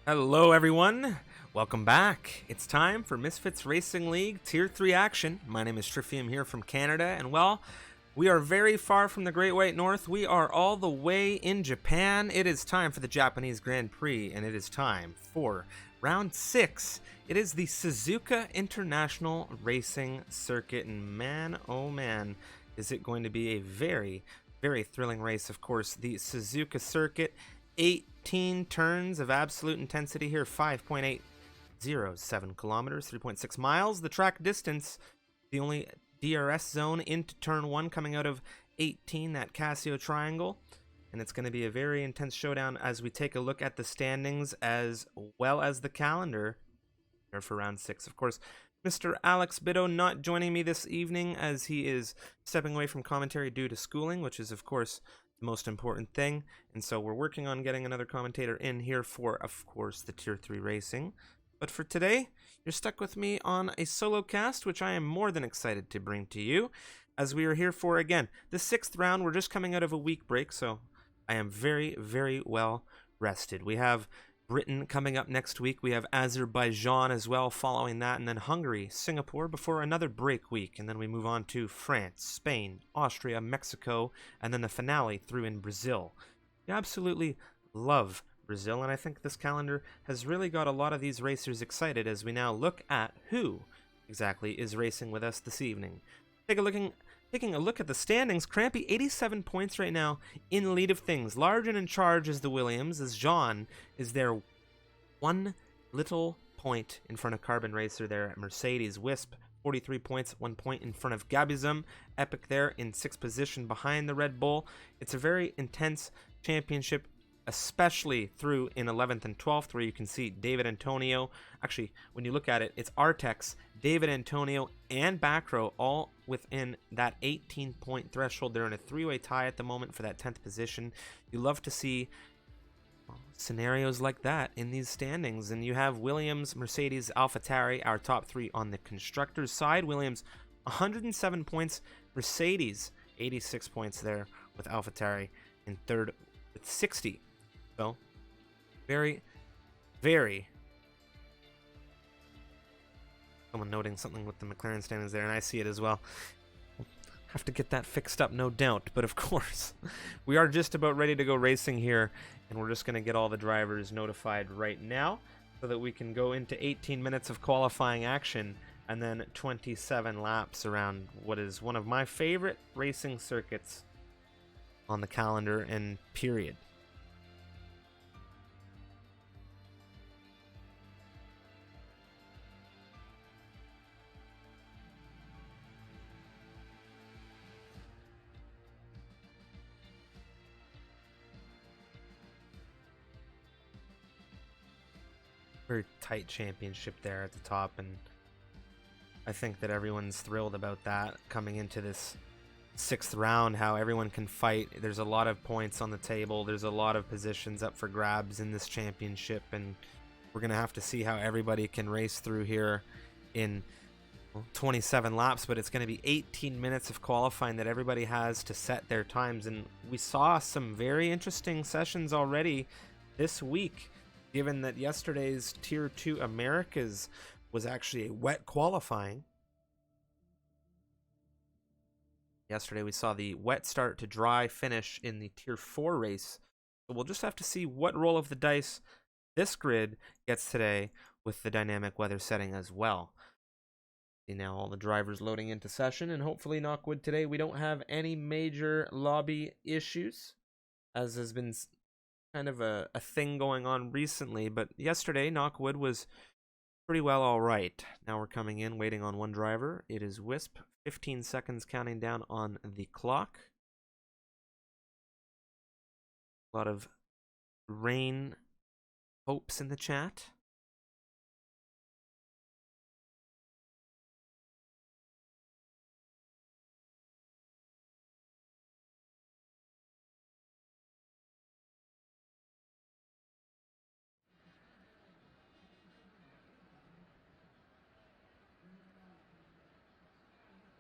Hello everyone, welcome back. It's time for Misfits Racing League Tier 3 action. My name is Trifium here from Canada, and well, we are very far from the Great White North. We are all the way in Japan. It is time for the Japanese Grand Prix, and it is time for round 6. It is the Suzuka International Racing Circuit, and man, oh man, is it going to be a very, very thrilling race. Of course, the Suzuka Circuit, 18 turns of absolute intensity here, 5.807 kilometers, 3.6 miles. The track distance, the only DRS zone into turn 1 coming out of 18, that Casio triangle. And it's going to be a very intense showdown as we take a look at the standings as well as the calendar here for round 6. Of course, Mr. Alex Bitto not joining me this evening as he is stepping away from commentary due to schooling, which is, of course, most important thing, and so we're working on getting another commentator in here for, of course, the Tier 3 racing. But for today, you're stuck with me on a solo cast, which I am more than excited to bring to you, as we are here for, again, the 6th round. We're just coming out of a week break, so I am very, very well rested. We have Britain coming up next week. We have Azerbaijan as well following that, and then Hungary, Singapore before another break week, and then we move on to France, Spain, Austria, Mexico, and then the finale through in Brazil. We absolutely love Brazil, and I think this calendar has really got a lot of these racers excited as we now look at who exactly is racing with us this evening. Taking a look at the standings, Crampy 87 points right now in lead of things. Large and in charge is the Williams, as Jean is there one little point in front of Carbon Racer there at Mercedes. Wisp 43 points, 1 point in front of Gabizum. Epic there in 6th position behind the Red Bull. It's a very intense championship, especially through in 11th and 12th, where you can see David Antonio. Actually, when you look at it, it's Artex, David Antonio, and Backrow all within that 18-point threshold. They're in a three-way tie at the moment for that 10th position. You love to see scenarios like that in these standings. And you have Williams, Mercedes, AlphaTauri, our top 3 on the constructors side. Williams, 107 points. Mercedes, 86 points there with AlphaTauri in 3rd with 60. So, very, very... Someone noting something with the McLaren standings there, and I see it as well. We'll have to get that fixed up, no doubt. But of course, we are just about ready to go racing here, and we're just going to get all the drivers notified right now so that we can go into 18 minutes of qualifying action and then 27 laps around what is one of my favorite racing circuits on the calendar and period. Very tight championship there at the top, and I think that everyone's thrilled about that coming into this 6th round, how everyone can fight. There's a lot of points on the table. There's a lot of positions up for grabs in this championship, and we're going to have to see how everybody can race through here in 27 laps, but it's going to be 18 minutes of qualifying that everybody has to set their times, and we saw some very interesting sessions already this week, given that yesterday's Tier 2 Americas was actually a wet qualifying. Yesterday we saw the wet start to dry finish in the Tier 4 race. So we'll just have to see what roll of the dice this grid gets today with the dynamic weather setting as well. See now all the drivers loading into session, and hopefully, knock wood, today we don't have any major lobby issues, as has been kind of a thing going on recently. But yesterday, knock wood, was pretty well all right. Now we're coming in, waiting on one driver. It is Wisp. 15 seconds counting down on the clock. A lot of rain hopes in the chat.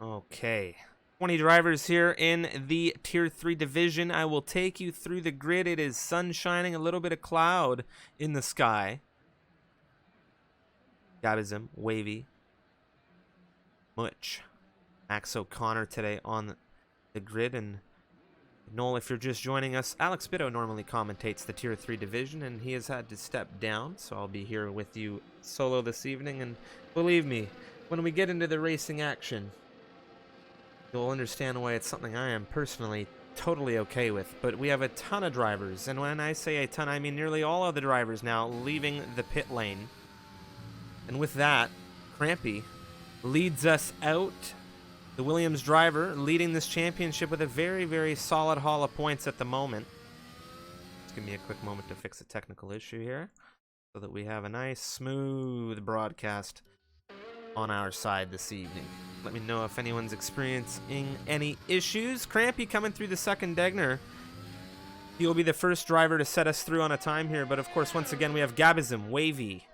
Okay. 20 drivers here in the Tier 3 division. I will take you through the grid. It is sun shining, a little bit of cloud in the sky. Gabizim, Wavy, Much, Max O'Connor today on the grid. And Noel, if you're just joining us, Alex Bitto normally commentates the Tier 3 division, and he has had to step down, so I'll be here with you solo this evening. And believe me, when we get into the racing action, you'll understand why it's something I am personally totally okay with. But we have a ton of drivers, and when I say a ton, I mean nearly all of the drivers now leaving the pit lane. And with that, Crampy leads us out. The Williams driver leading this championship with a very, very solid haul of points at the moment. Just give me a quick moment to fix a technical issue here so that we have a nice, smooth broadcast on our side this evening. Let me know if anyone's experiencing any issues. Crampy coming through the second Degner. He'll be the first driver to set us through on a time here, but of course, once again, we have Gabizim, Wavy,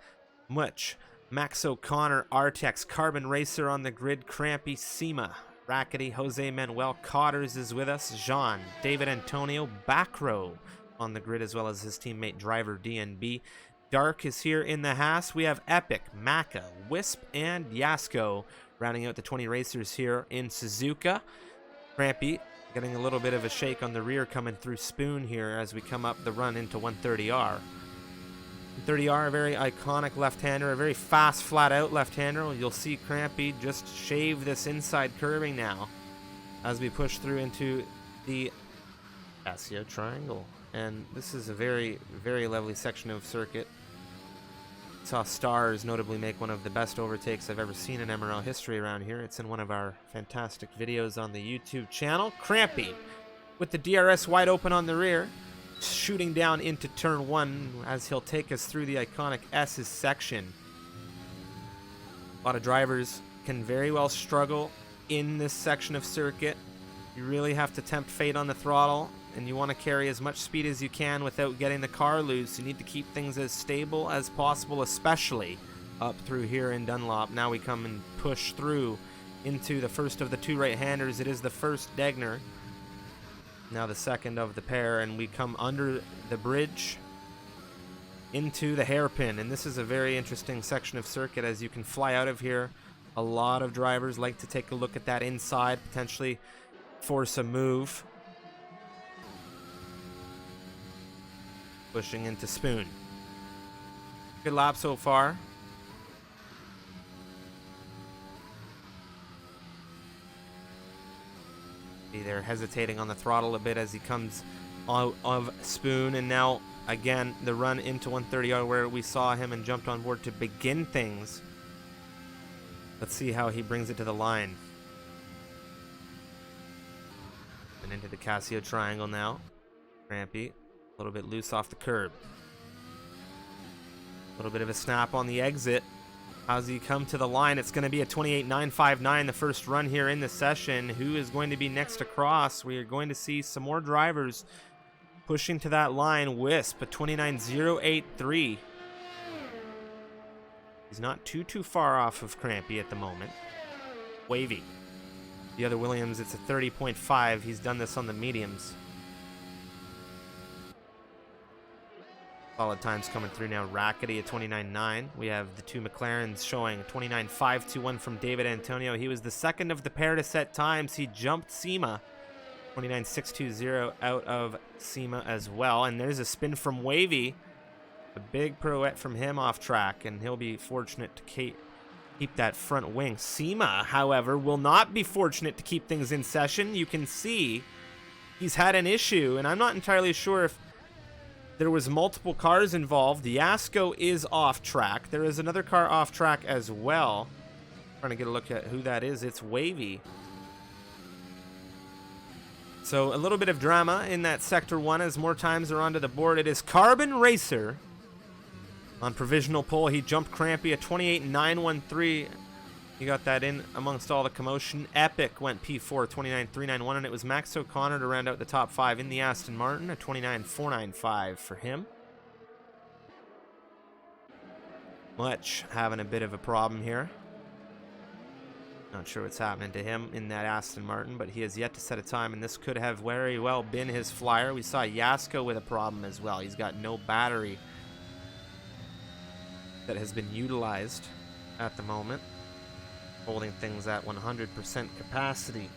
Much, Max O'Connor, Artex, Carbon Racer on the grid, Crampy, Sema, Rackety, Jose Manuel Cotters is with us, Jean, David Antonio, Backrow on the grid, as well as his teammate driver DNB. Dark is here in the Haas. We have Epic, Maka, Wisp, and Yasko rounding out the 20 racers here in Suzuka. Crampy getting a little bit of a shake on the rear coming through Spoon here as we come up the run into 130R. 130R, a very iconic left-hander, a very fast, flat-out left-hander. You'll see Crampy just shave this inside curving now as we push through into the Casio Triangle. And this is a very, very lovely section of circuit. Saw Stars notably make one of the best overtakes I've ever seen in MRL history around here. It's in one of our fantastic videos on the YouTube channel. Crampy with the DRS wide open on the rear, shooting down into turn 1 as he'll take us through the iconic S's section. A lot of drivers can very well struggle in this section of circuit. You really have to tempt fate on the throttle, and you want to carry as much speed as you can without getting the car loose. You need to keep things as stable as possible, especially up through here in Dunlop. Now we come and push through into the first of the two right-handers. It is the first Degner, now the second of the pair, and we come under the bridge into the hairpin. And this is a very interesting section of circuit as you can fly out of here. A lot of drivers like to take a look at that inside, potentially force a move. Pushing into Spoon. Good lap so far. They're hesitating on the throttle a bit as he comes out of Spoon, and now again the run into 130R where we saw him and jumped on board to begin things. Let's see how he brings it to the line. And into the Casio Triangle now. Crampy, a little bit loose off the curb. A little bit of a snap on the exit. How's he come to the line? It's going to be a 28.959, the first run here in the session. Who is going to be next across? We are going to see some more drivers pushing to that line. Wisp, a 29.083. He's not too far off of Crampy at the moment. Wavy. The other Williams, it's a 30.5. He's done this on the mediums. Solid times coming through now. Rackety at 29.9. We have the two McLarens showing 29.521 from David Antonio. He was the second of the pair to set times. He jumped Sema. 29.620 out of Sema as well. And there's a spin from Wavy. A big pirouette from him off track, and he'll be fortunate to keep that front wing. Sema, however, will not be fortunate to keep things in session. You can see he's had an issue, and I'm not entirely sure if there was multiple cars involved. Yasko is off track. There is another car off track as well. Trying to get a look at who that is. It's Wavy. So a little bit of drama in that Sector 1 as more times are onto the board. It is Carbon Racer on provisional pole. He jumped Crampy at 28.913. He got that in amongst all the commotion. Epic went P4, 29.391, and it was Max O'Connor to round out the top 5 in the Aston Martin, a 29.495 for him. Much having a bit of a problem here. Not sure what's happening to him in that Aston Martin, but he has yet to set a time, and this could have very well been his flyer. We saw Yasko with a problem as well. He's got no battery that has been utilized. at the moment, holding things at 100% capacity.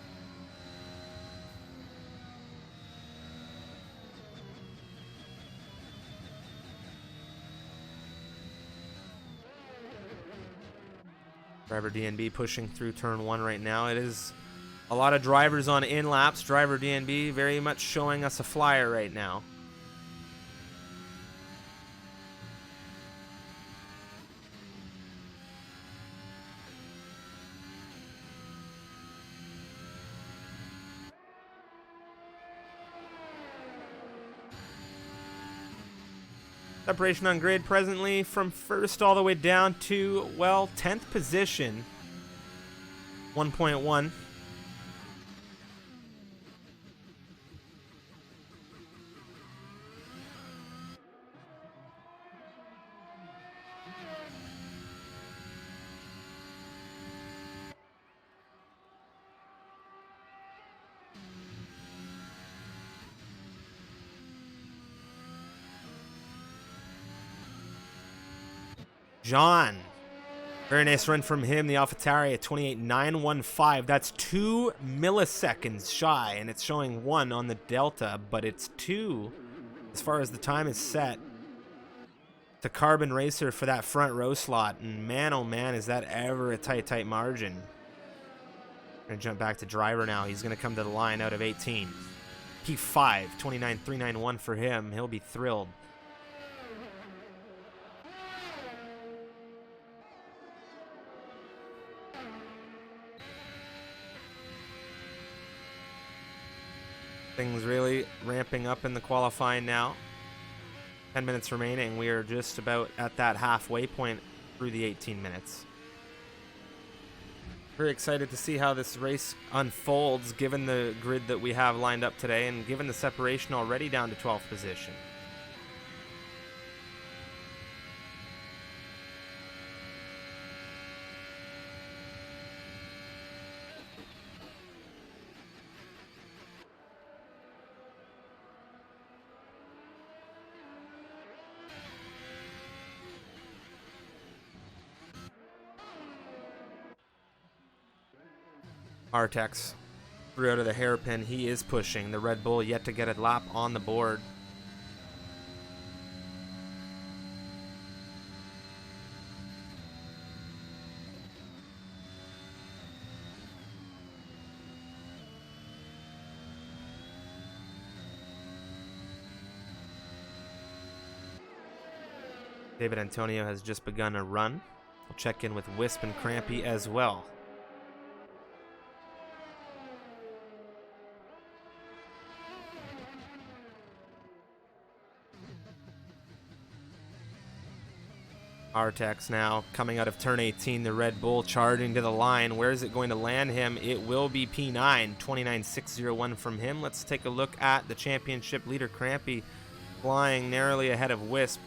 Driver DNB pushing through turn 1 right now. It is a lot of drivers on in laps. Driver DNB very much showing us a flyer right now. Separation on grid presently from first all the way down to, well, 10th position. 1.1. John. Very nice run from him. The AlphaTauri at 28.915. That's 2 milliseconds shy, and it's showing 1 on the Delta, but it's 2 as far as the time is set to Carbon Racer for that front row slot. And man, oh man, is that ever a tight margin. Gonna jump back to driver now. He's gonna come to the line out of 18. P5, 29.391 for him. He'll be thrilled. Things really ramping up in the qualifying now. 10 minutes remaining. We are just about at that halfway point through the 18 minutes. Very excited to see how this race unfolds given the grid that we have lined up today and given the separation already down to 12th position. Artex threw out of the hairpin. He is pushing. The Red Bull yet to get a lap on the board. David Antonio has just begun a run. We'll check in with Wisp and Crampy as well. Artex now coming out of turn 18, the Red Bull charging to the line. Where is it going to land him? It will be P9, 29.601 from him. Let's take a look at the championship leader, Crampy, flying narrowly ahead of Wisp.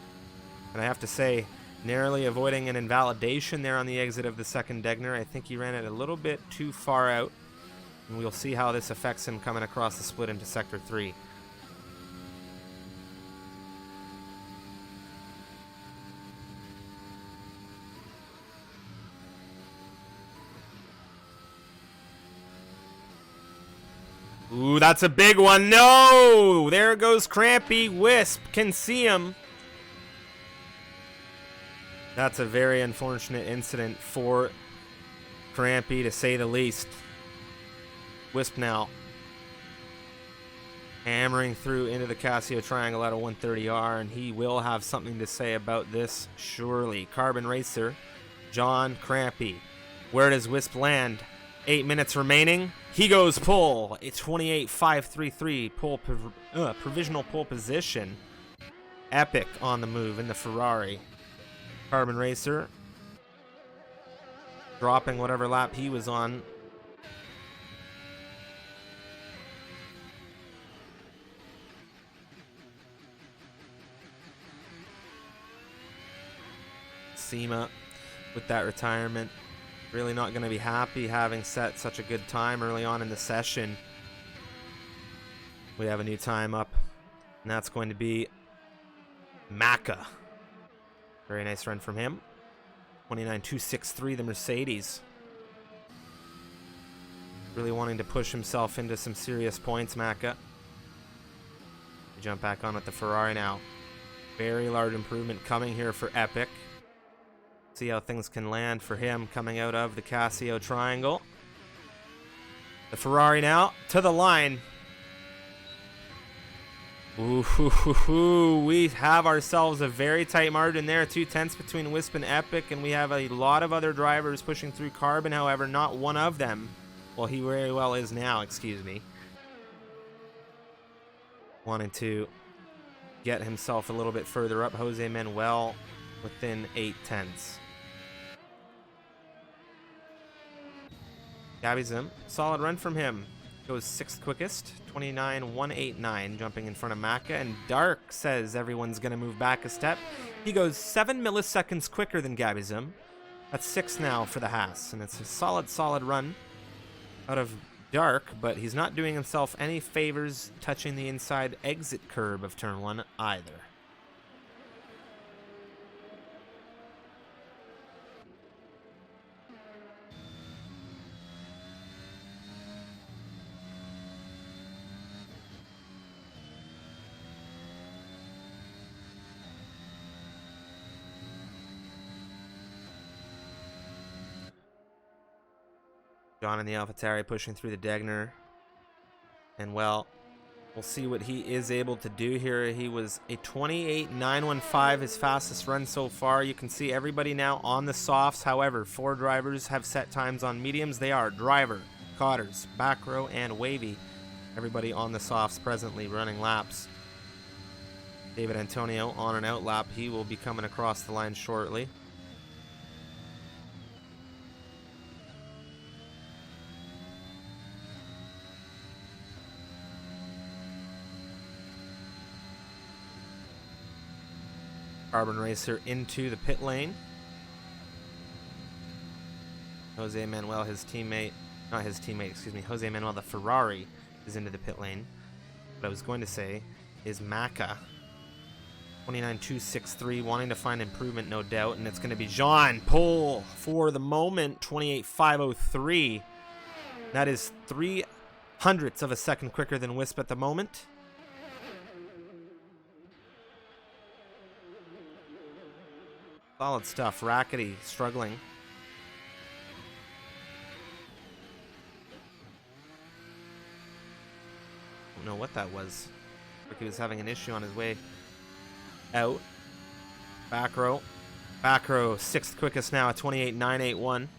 And I have to say, narrowly avoiding an invalidation there on the exit of the second Degner. I think he ran it a little bit too far out. And we'll see how this affects him coming across the split into Sector 3. Ooh, that's a big one. No! There goes Crampy. Wisp can see him. That's a very unfortunate incident for Crampy, to say the least. Wisp now hammering through into the Casio Triangle at a 130R, and he will have something to say about this, surely. Carbon Racer, John Crampy. Where does Wisp land? 8 minutes remaining. He goes pole. It's 28.533 provisional pole position. Epic on the move in the Ferrari. Carbon Racer dropping whatever lap he was on. SEMA with that retirement. Really not going to be happy having set such a good time early on in the session. We have a new time up, and that's going to be Maka. Very nice run from him. 29.263, the Mercedes. Really wanting to push himself into some serious points, Maka. Jump back on with the Ferrari now. Very large improvement coming here for Epic. See how things can land for him coming out of the Casio triangle. The Ferrari now to the line. Ooh, we have ourselves a very tight margin there. 2/10 between Wisp and Epic, and we have a lot of other drivers pushing through Carbon. However, not one of them. Well, he very well is now, excuse me. Wanting to get himself a little bit further up. Jose Manuel within 8/10. Gabby Zim, solid run from him. Goes 6th quickest, 29.189, jumping in front of Maka. And Dark says everyone's going to move back a step. He goes 7 milliseconds quicker than Gabby Zim. That's 6 now for the Haas. And it's a solid run out of Dark, but he's not doing himself any favors touching the inside exit curb of turn 1 either. John in the AlphaTauri pushing through the Degner. And well, we'll see what he is able to do here. He was a 28.915, his fastest run so far. You can see everybody now on the softs. However, 4 drivers have set times on mediums. They are Driver, Cotters, Backrow, and Wavy. Everybody on the softs presently running laps. David Antonio on an out lap. He will be coming across the line shortly. Carbon Racer into the pit lane. Jose Manuel, his teammate, not his teammate, excuse me, Jose Manuel, the Ferrari, is into the pit lane. What I was going to say is Maka, 29.263, wanting to find improvement, no doubt, and it's going to be Jean Pole for the moment, 28.503. That is 0.03 of a second quicker than Wisp at the moment. Solid stuff. Rackety struggling. Don't know what that was. Like he was having an issue on his way out. Back row. Back row, 6th quickest now at 28.981.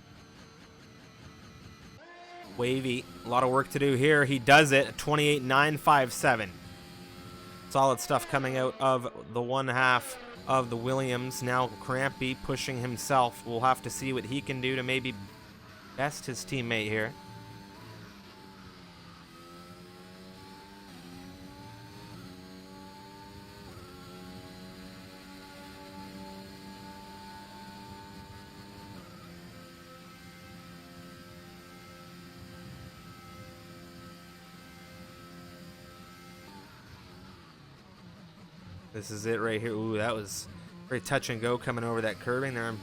Wavy, a lot of work to do here. He does it at 28.957. Solid stuff coming out of the one half of the Williams. Now Crampy pushing himself. We'll have to see what he can do to maybe best his teammate here. This is it right here. Ooh, that was very touch and go coming over that curbing there. I'm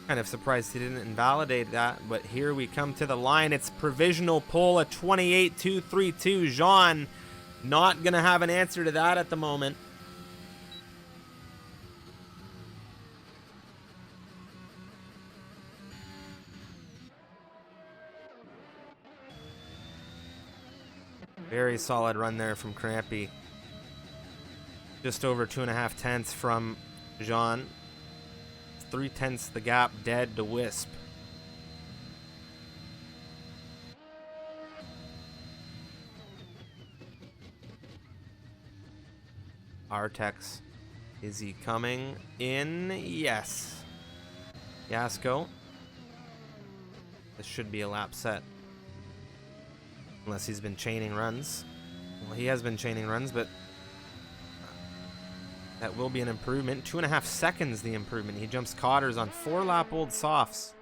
kind of surprised he didn't invalidate that, but here we come to the line. It's provisional pole at 28.232. Jean not going to have an answer to that at the moment. Very solid run there from Crampy. Just over 2.5 tenths from Jean. 3 tenths the gap dead to Wisp. Artex. Is he coming in? Yes. Yasko. This should be a lap set. Unless he's been chaining runs. Well, he has been chaining runs, but that will be an improvement. 2.5 seconds the improvement. He jumps Cotters on 4-lap old softs.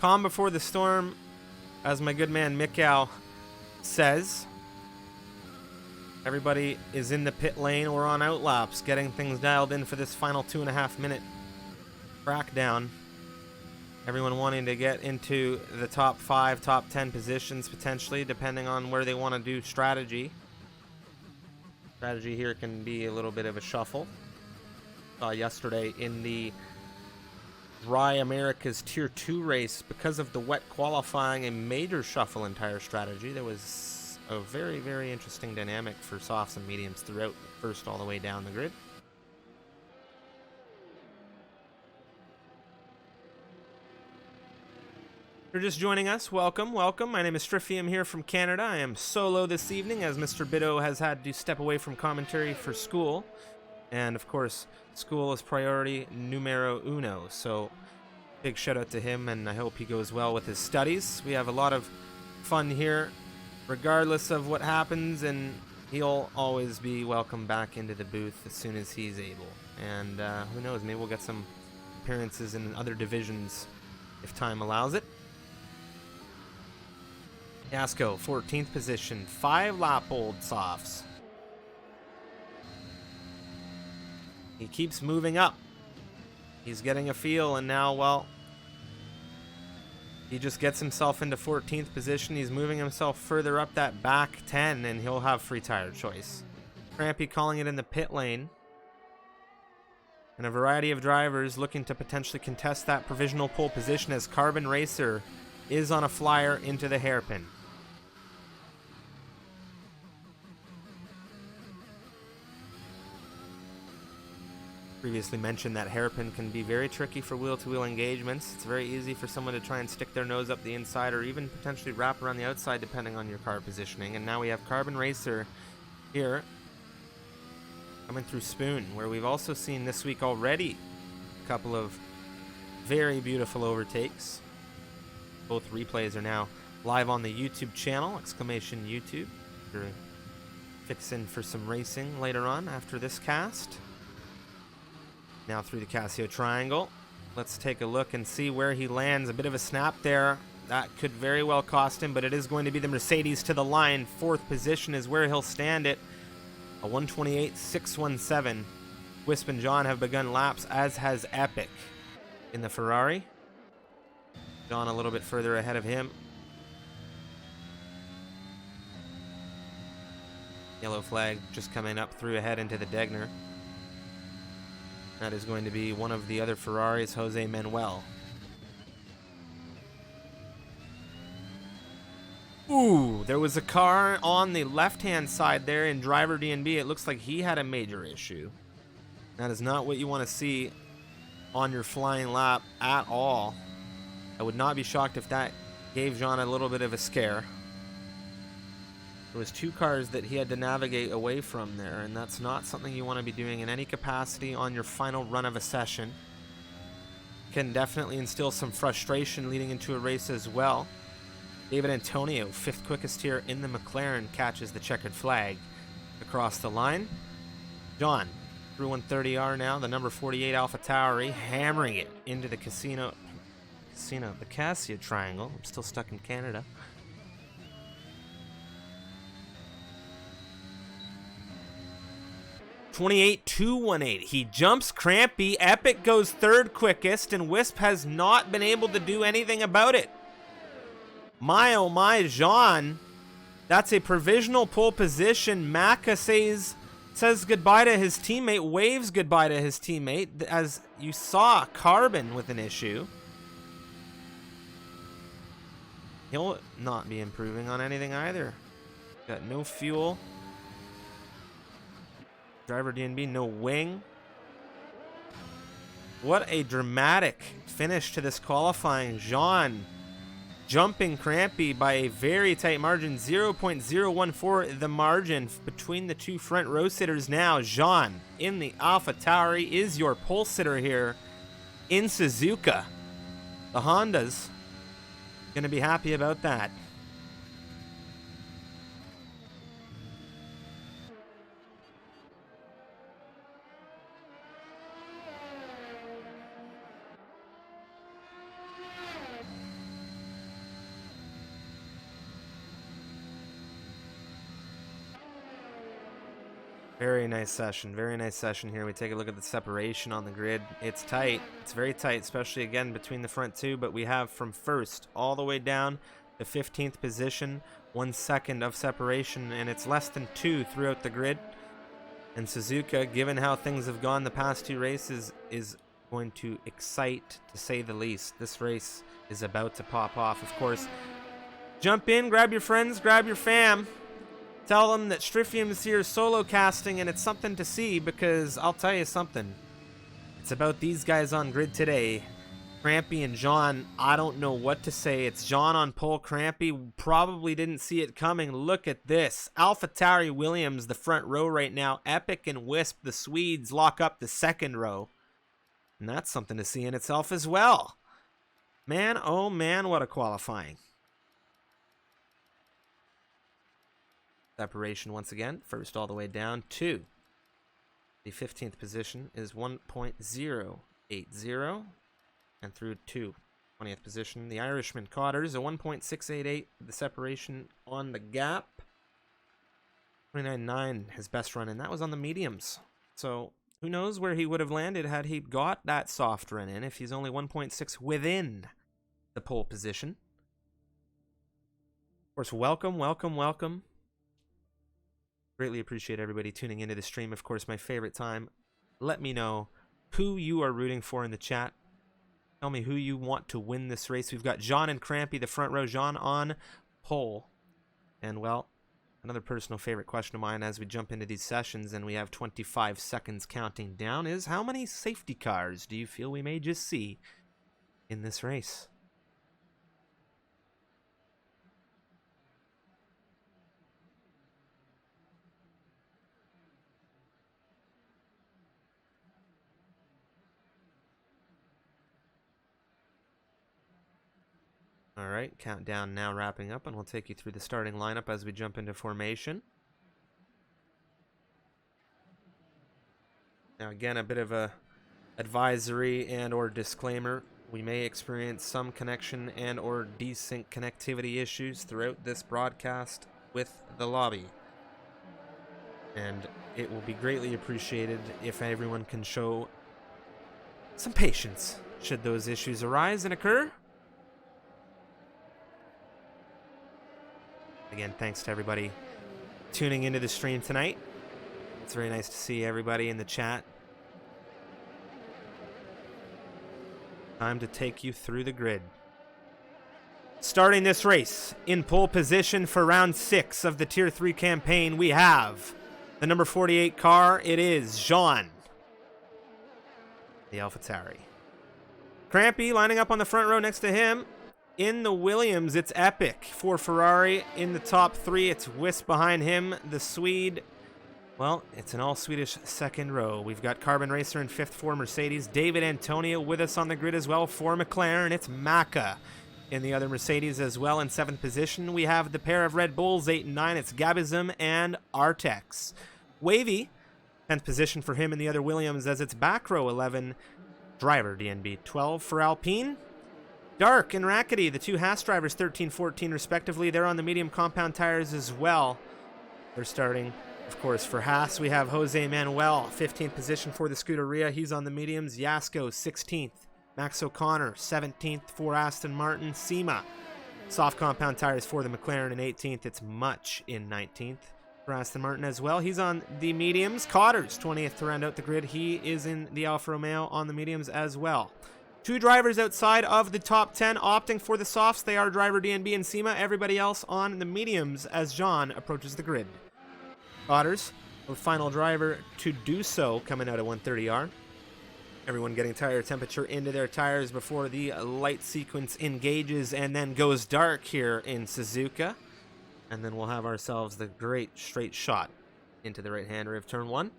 Calm before the storm, as my good man Mikau says. Everybody is in the pit lane or on outlaps, getting things dialed in for this final 2.5 minute crackdown. Everyone wanting to get into the top 5, top 10 positions potentially, depending on where they want to do strategy. Strategy here can be a little bit of a shuffle. Yesterday in the Dry Americas Tier 2 race, because of the wet qualifying, a major shuffle in tire strategy. There was a very, very interesting dynamic for softs and mediums throughout, first all the way down the grid. If you're just joining us, welcome, welcome. My name is Striffy. I'm here from Canada. I am solo this evening as Mr. Biddo has had to step away from commentary for school. And of course, school is priority numero uno. So big shout out to him, and I hope he goes well with his studies. We have a lot of fun here, regardless of what happens, and he'll always be welcome back into the booth as soon as he's able. And who knows, maybe we'll get some appearances in other divisions if time allows it. Yasko, 14th position, 5 lap old softs. He keeps moving up. He's getting a feel, and now, well, he just gets himself into 14th position. He's moving himself further up that back 10, and he'll have free tire choice. Crampy calling it in the pit lane. And a variety of drivers looking to potentially contest that provisional pole position as Carbon Racer is on a flyer into the hairpin. Previously mentioned that hairpin can be very tricky for wheel-to-wheel engagements. It's very easy for someone to try and stick their nose up the inside or even potentially wrap around the outside depending on your car positioning. And now we have Carbon Racer here coming through Spoon, where we've also seen this week already a couple of very beautiful overtakes. Both replays are now live on the YouTube channel, !YouTube. We're fixing for some racing later on after this cast. Now through the Casio Triangle. Let's take a look and see where he lands. A bit of a snap there. That could very well cost him, but it is going to be the Mercedes to the line. 4th position is where he'll stand it. A 128.617. Wisp and John have begun laps, as has Epic in the Ferrari. John a little bit further ahead of him. Yellow flag just coming up through ahead into the Degner. That is going to be one of the other Ferraris, Jose Manuel. Ooh, there was a car on the left-hand side there in driver DNB. It looks like he had a major issue. That is not what you want to see on your flying lap at all. I would not be shocked if that gave Jean a little bit of a scare. There was 2 cars that he had to navigate away from there, and that's not something you want to be doing in any capacity on your final run of a session. Can definitely instill some frustration leading into a race as well. David Antonio, 5th quickest here in the McLaren, catches the checkered flag across the line. John, through 130R now, the number 48 AlphaTauri, hammering it into the the Casio Triangle. I'm still stuck in Canada. .28.218. He jumps Crampy. Epic goes 3rd quickest, and Wisp has not been able to do anything about it. My oh my, Jean. That's a provisional pole position. Maka says goodbye to his teammate, waves goodbye to his teammate, as you saw Carbon with an issue. He'll not be improving on anything either. Got no fuel. Driver DNB, no wing. What a dramatic finish to this qualifying. Jean jumping Crampy by a very tight margin, 0.014 the margin between the 2 front row sitters. Now Jean in the AlphaTauri is your pole sitter here in Suzuka. The Hondas gonna be happy about that. Very nice session. Very nice session here. We take a look at the separation on the grid. It's tight. It's very tight, especially again between the front two. But we have from first all the way down to 15th position, 1 second of separation, and it's less than 2 throughout the grid. And Suzuka, given how things have gone the past 2 races, is going to excite, to say the least. This race is about to pop off. Of course, jump in, grab your friends, grab your fam. Tell them that Striffium is here solo casting, and it's something to see, because I'll tell you something. It's about these guys on grid today. Crampy and John, I don't know what to say. It's John on pole. Crampy probably didn't see it coming. Look at this. AlphaTauri Williams, the front row right now. Epic and Wisp, the Swedes, lock up the second row. And that's something to see in itself as well. Man, oh man, what a qualifying. Separation once again, first all the way down to the 15th position is 1.080, and through to 20th position, the Irishman Cotters, a 1.688, the separation on the gap. 29.9 his best run, and that was on the mediums. So who knows where he would have landed had he got that soft run in, if he's only 1.6 within the pole position. Of course, welcome. Greatly appreciate everybody tuning into the stream. Of course, my favorite time. Let me know who you are rooting for in the chat. Tell me who you want to win this race. We've got John and Crampy, the front row. John on pole. And, well, another personal favorite question of mine as we jump into these sessions and we have 25 seconds counting down is, how many safety cars do you feel we may just see in this race? All right, countdown now wrapping up, and we'll take you through the starting lineup as we jump into formation. Now again, a bit of a advisory and or disclaimer. We may experience some connection and or desync connectivity issues throughout this broadcast with the lobby. And it will be greatly appreciated if everyone can show some patience should those issues arise and occur. Again, thanks to everybody tuning into the stream tonight. It's very nice to see everybody in the chat. Time to take you through the grid. Starting this race in pole position for round 6 of the Tier 3 campaign, we have the number 48 car. It is Jean, the AlphaTauri. Crampy lining up on the front row next to him. In the Williams, it's Epic for Ferrari. In the top 3, it's Wisp behind him. The Swede, well, it's an all-Swedish second row. We've got Carbon Racer in 5th for Mercedes. David Antonio with us on the grid as well for McLaren. It's Maka in the other Mercedes as well in 7th position. We have the pair of Red Bulls, 8 and 9. It's Gabizm and Artex. Wavy, 10th position for him in the other Williams as it's back row 11. Driver DNB 12 for Alpine. Dark and Rackety, the two Haas drivers, 13, 14 respectively. They're on the medium compound tires as well. They're starting, of course, for Haas. We have Jose Manuel, 15th position for the Scuderia. He's on the mediums. Yasko, 16th. Max O'Connor, 17th for Aston Martin. SEMA, soft compound tires for the McLaren in 18th. It's Much in 19th for Aston Martin as well. He's on the mediums. Cotters, 20th to round out the grid. He is in the Alfa Romeo on the mediums as well. Two drivers outside of the top 10 opting for the softs. They are driver DNB and SEMA. Everybody else on the mediums as John approaches the grid. Cotters, the final driver to do so, coming out of 130R. Everyone getting tire temperature into their tires before the light sequence engages and then goes dark here in Suzuka. And then we'll have ourselves the great straight shot into the right-hand rear of turn 1.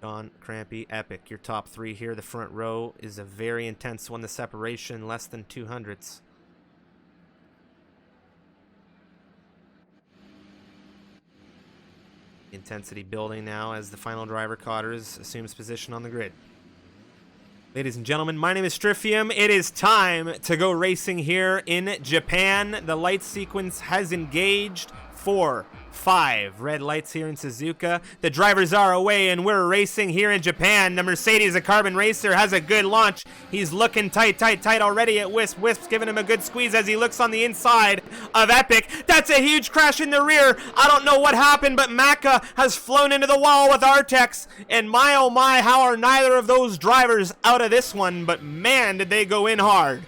John, Crampy, Epic, your top 3 here. The front row is a very intense one. The separation, less than 200ths. Intensity building now as the final driver, Cotters, assumes position on the grid. Ladies and gentlemen, my name is Striffium. It is time to go racing here in Japan. The light sequence has engaged for 5. Red lights here in Suzuka. The drivers are away and we're racing here in Japan. The Mercedes, a carbon racer, has a good launch. He's looking tight already at Wisp. Wisp's giving him a good squeeze as he looks on the inside of Epic. That's a huge crash in the rear. I don't know what happened, but Maka has flown into the wall with Artex. And my oh my, how are neither of those drivers out of this one? But man, did they go in hard.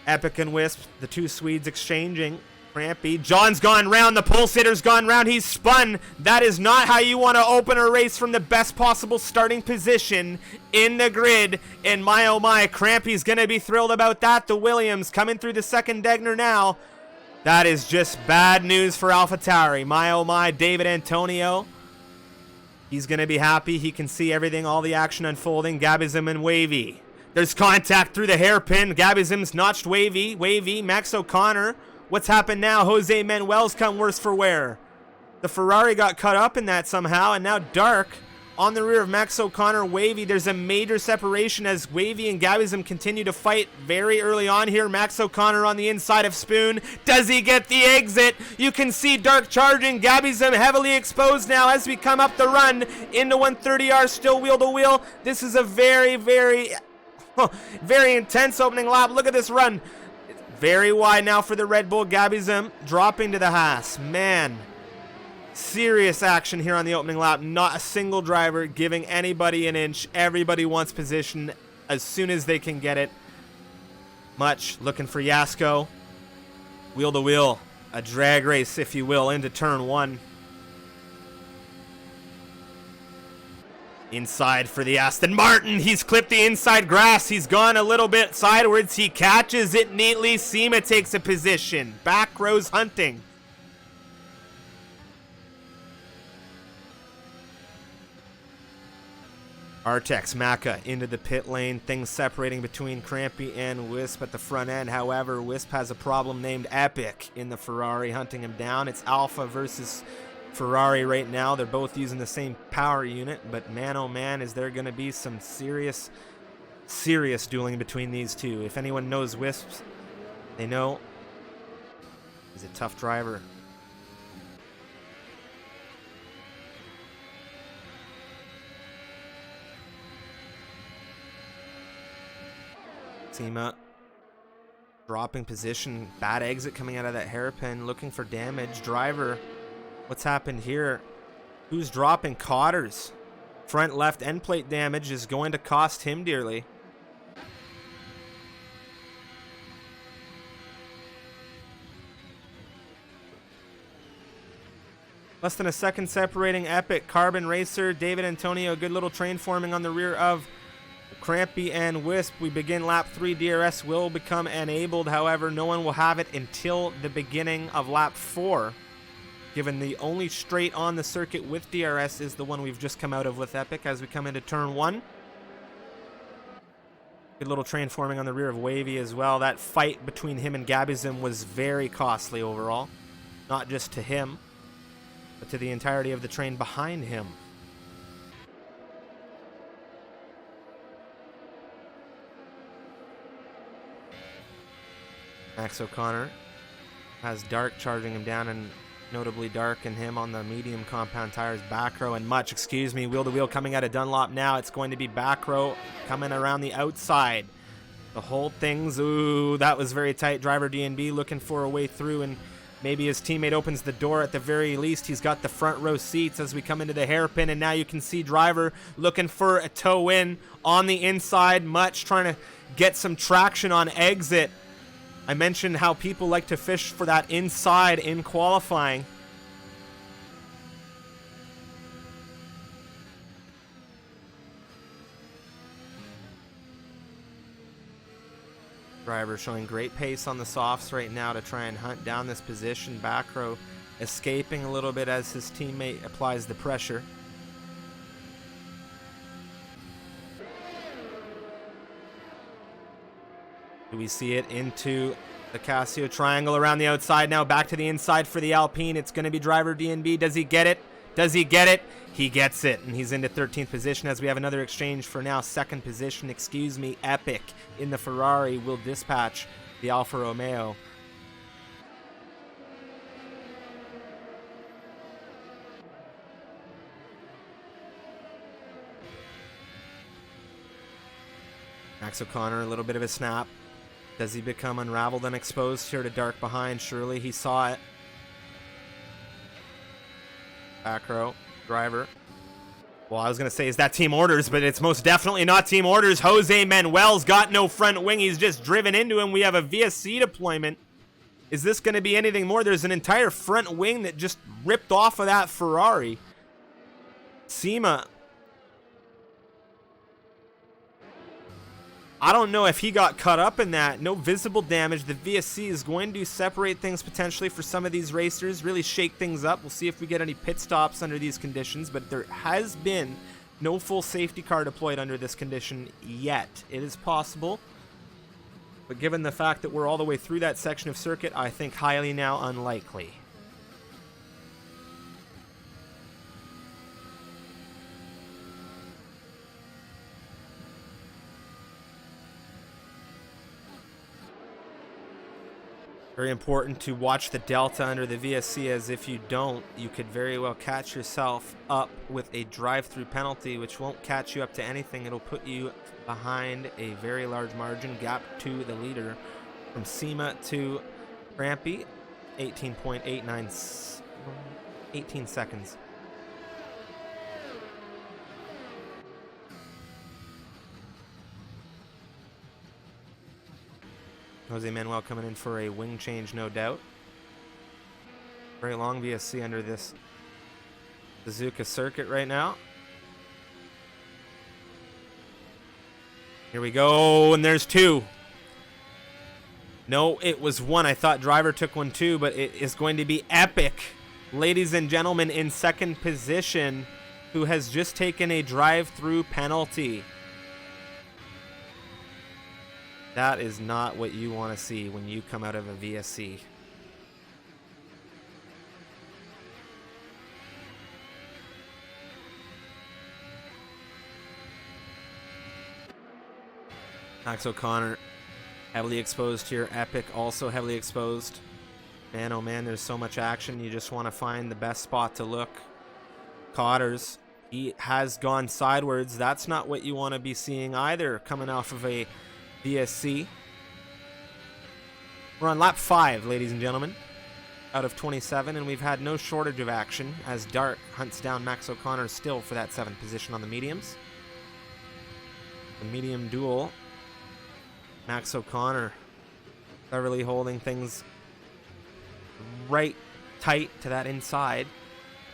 Epic and Wisp, the two Swedes exchanging. Crampy. John's gone round. The pole sitter's gone round. He's spun. That is not how you want to open a race from the best possible starting position in the grid. And my oh my, Crampy's going to be thrilled about that. The Williams coming through the second Degner now. That is just bad news for AlphaTauri. My oh my, David Antonio. He's going to be happy. He can see everything, all the action unfolding. Gabizim and Wavy. There's contact through the hairpin. Gabizim's notched Wavy. Wavy, Max O'Connor. What's happened now? Jose Manuel's come worse for wear. The Ferrari got cut up in that somehow, and now Dark on the rear of Max O'Connor. Wavy, there's a major separation as Wavy and Gabizim continue to fight very early on here. Max O'Connor on the inside of Spoon. Does he get the exit? You can see Dark charging. Gabizim heavily exposed now as we come up the run into 130R, still wheel to wheel. This is a very, very intense opening lap. Look at this run. Very wide now for the Red Bull. Gabizim dropping to the Haas. Man, serious action here on the opening lap. Not a single driver giving anybody an inch. Everybody wants position as soon as they can get it. Much looking for Yasko. Wheel to wheel. A drag race, if you will, into turn 1. Inside for the Aston Martin. He's clipped the inside grass. He's gone a little bit sidewards. He catches it neatly. Sema takes a position. Back rows hunting. Artex, Maka into the pit lane. Things separating between Crampy and Wisp at the front end. However, Wisp has a problem named Epic in the Ferrari hunting him down. It's Alpha versus Ferrari right now. They're both using the same power unit, but man oh man, is there going to be some serious dueling between these two. If anyone knows Wisps, they know he's a tough driver. Sema dropping position, bad exit coming out of that hairpin, looking for damage. Driver, what's happened here? Who's dropping? Cotters. Front left end plate damage is going to cost him dearly. Less than a second separating Epic, Carbon Racer, David Antonio, good little train forming on the rear of Crampy and Wisp. We begin lap 3. DRS will become enabled. However, no one will have it until the beginning of lap 4. Given the only straight on the circuit with DRS is the one we've just come out of with Epic as we come into turn 1. Good little train forming on the rear of Wavy as well. That fight between him and Gabizim was very costly overall. Not just to him, but to the entirety of the train behind him. Max O'Connor has Dark charging him down, and notably Dark and him on the medium compound tires. Back row and Much, excuse me, wheel to wheel coming out of Dunlop now. It's going to be back row coming around the outside. The whole thing's, ooh, that was very tight. Driver DNB looking for a way through, and maybe his teammate opens the door at the very least. He's got the front row seats as we come into the hairpin, and now you can see Driver looking for a toe in on the inside. Much trying to get some traction on exit. I mentioned how people like to fish for that inside in qualifying. Driver showing great pace on the softs right now to try and hunt down this position. Back row escaping a little bit as his teammate applies the pressure. Do we see it into the Casio triangle around the outside now? Back to the inside for the Alpine. It's going to be Driver DNB. Does he get it? Does he get it? He gets it, and he's into 13th position as we have another exchange for now second position. Excuse me, Epic in the Ferrari will dispatch the Alfa Romeo. Max O'Connor, a little bit of a snap. Does he become unraveled and exposed here to dark behind? Surely he saw it. Back row, driver. Well, I was going to say, is that team orders? But it's most definitely not team orders. Jose Manuel's got no front wing. He's just driven into him. We have a VSC deployment. Is this going to be anything more? There's an entire front wing that just ripped off of that Ferrari. SEMA. I don't know if he got caught up in that. No visible damage. The VSC is going to separate things potentially for some of these racers, really shake things up. We'll see if we get any pit stops under these conditions, but there has been no full safety car deployed under this condition yet. It is possible, but given the fact that we're all the way through that section of circuit, I think highly now unlikely. Very important to watch the delta under the VSC, as if you don't, you could very well catch yourself up with a drive-through penalty, which won't catch you up to anything. It'll put you behind a very large margin gap to the leader from SEMA to Crampy. 18.89, 18 seconds. Jose Manuel coming in for a wing change, no doubt. Very long VSC under this Suzuka circuit right now. Here we go, and there's two. No, it was one. I thought driver took one too, but it is going to be Epic, ladies and gentlemen, in second position, who has just taken a drive-through penalty. That is not what you want to see when you come out of a VSC. Max O'Connor heavily exposed here. Epic also heavily exposed. Man, oh man, there's so much action. You just want to find the best spot to look. Cotters, he has gone sidewards. That's not what you want to be seeing either, coming off of a VSC. We're on lap 5, ladies and gentlemen, out of 27, and we've had no shortage of action as Dark hunts down Max O'Connor still for that 7th position on the mediums. The medium duel. Max O'Connor, Beverly holding things right tight to that inside.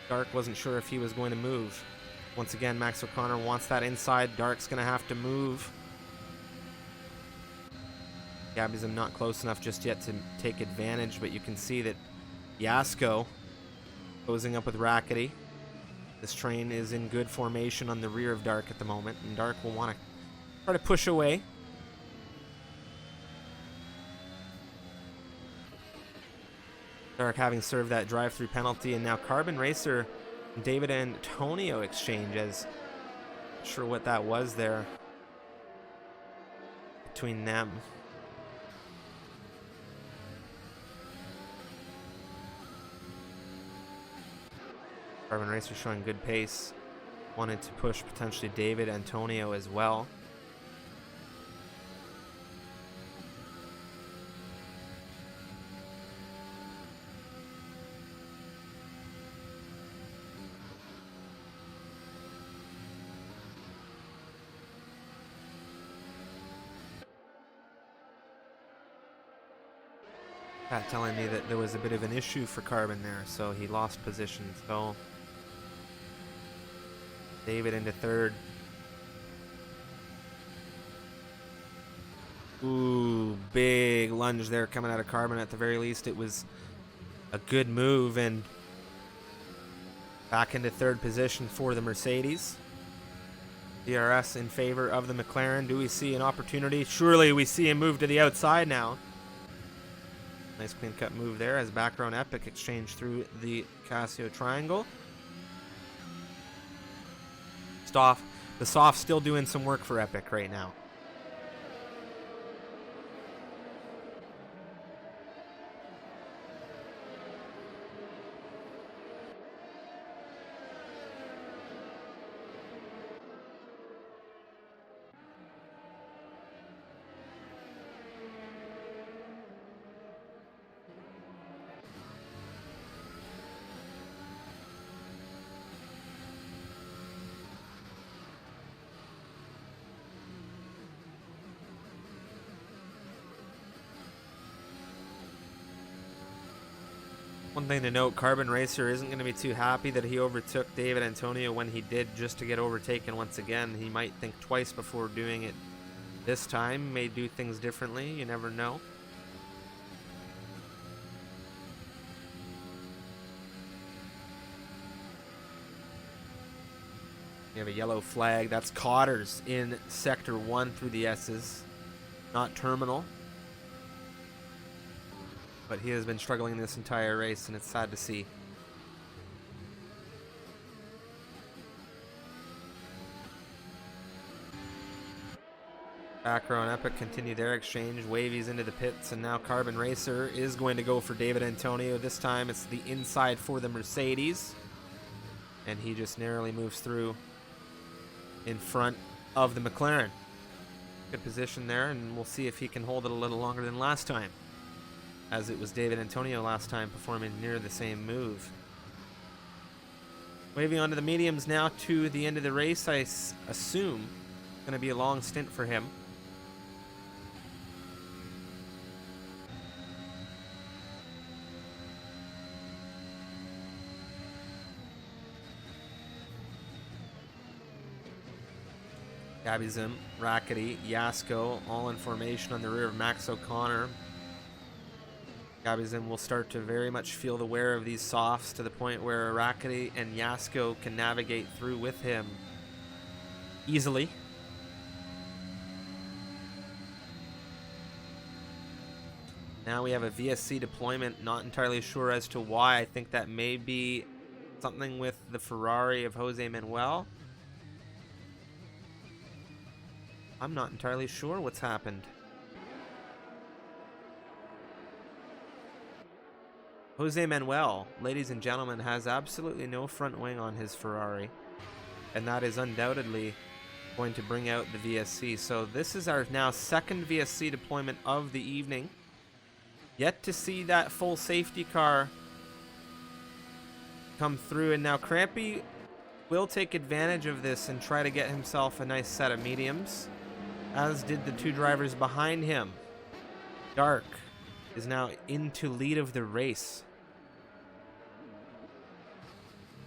Dark wasn't sure if he was going to move. Once again, Max O'Connor wants that inside. Dark's going to have to move. Gabby's not close enough just yet to take advantage, but you can see that Yasko closing up with Rackety. This train is in good formation on the rear of Dark at the moment, and Dark will want to try to push away. Dark having served that drive-through penalty, and now Carbon Racer and David Antonio exchange, as not sure what that was there between them. Carbon Racer showing good pace. Wanted to push potentially David Antonio as well. Pat telling me that there was a bit of an issue for Carbon there, so he lost position. So David into third. Ooh, big lunge there coming out of Carbon. At the very least, it was a good move, and back into third position for the Mercedes. DRS in favor of the McLaren. Do we see an opportunity? Surely we see him move to the outside now. Nice clean cut move there as background Epic exchange through the Casio triangle. The soft still doing some work for Epic right now. One thing to note, Carbon Racer isn't going to be too happy that he overtook David Antonio when he did, just to get overtaken once again. He might think twice before doing it this time. May do things differently, you never know. We have a yellow flag. That's Cotters in Sector 1 through the S's, not Terminal. But he has been struggling this entire race, and it's sad to see. Back row and Epic continue their exchange. Wavy's into the pits, and now Carbon Racer is going to go for David Antonio. This time it's the inside for the Mercedes. And he just narrowly moves through in front of the McLaren. Good position there, and we'll see if he can hold it a little longer than last time, as it was David Antonio last time performing near the same move. Waving onto the mediums now to the end of the race. I assume it's going to be a long stint for him. Gabizim, Rackety, Yasko, all in formation on the rear of Max O'Connor. Gabizim will start to very much feel the wear of these softs, to the point where Rackety and Yasko can navigate through with him easily. Now we have a VSC deployment, not entirely sure as to why. I think that may be something with the Ferrari of Jose Manuel. I'm not entirely sure what's happened. Jose Manuel, ladies and gentlemen, has absolutely no front wing on his Ferrari, and that is undoubtedly going to bring out the VSC. So this is our now second VSC deployment of the evening. Yet to see that full safety car come through, and now Crampy will take advantage of this and try to get himself a nice set of mediums, as did the two drivers behind him. Dark is now into lead of the race.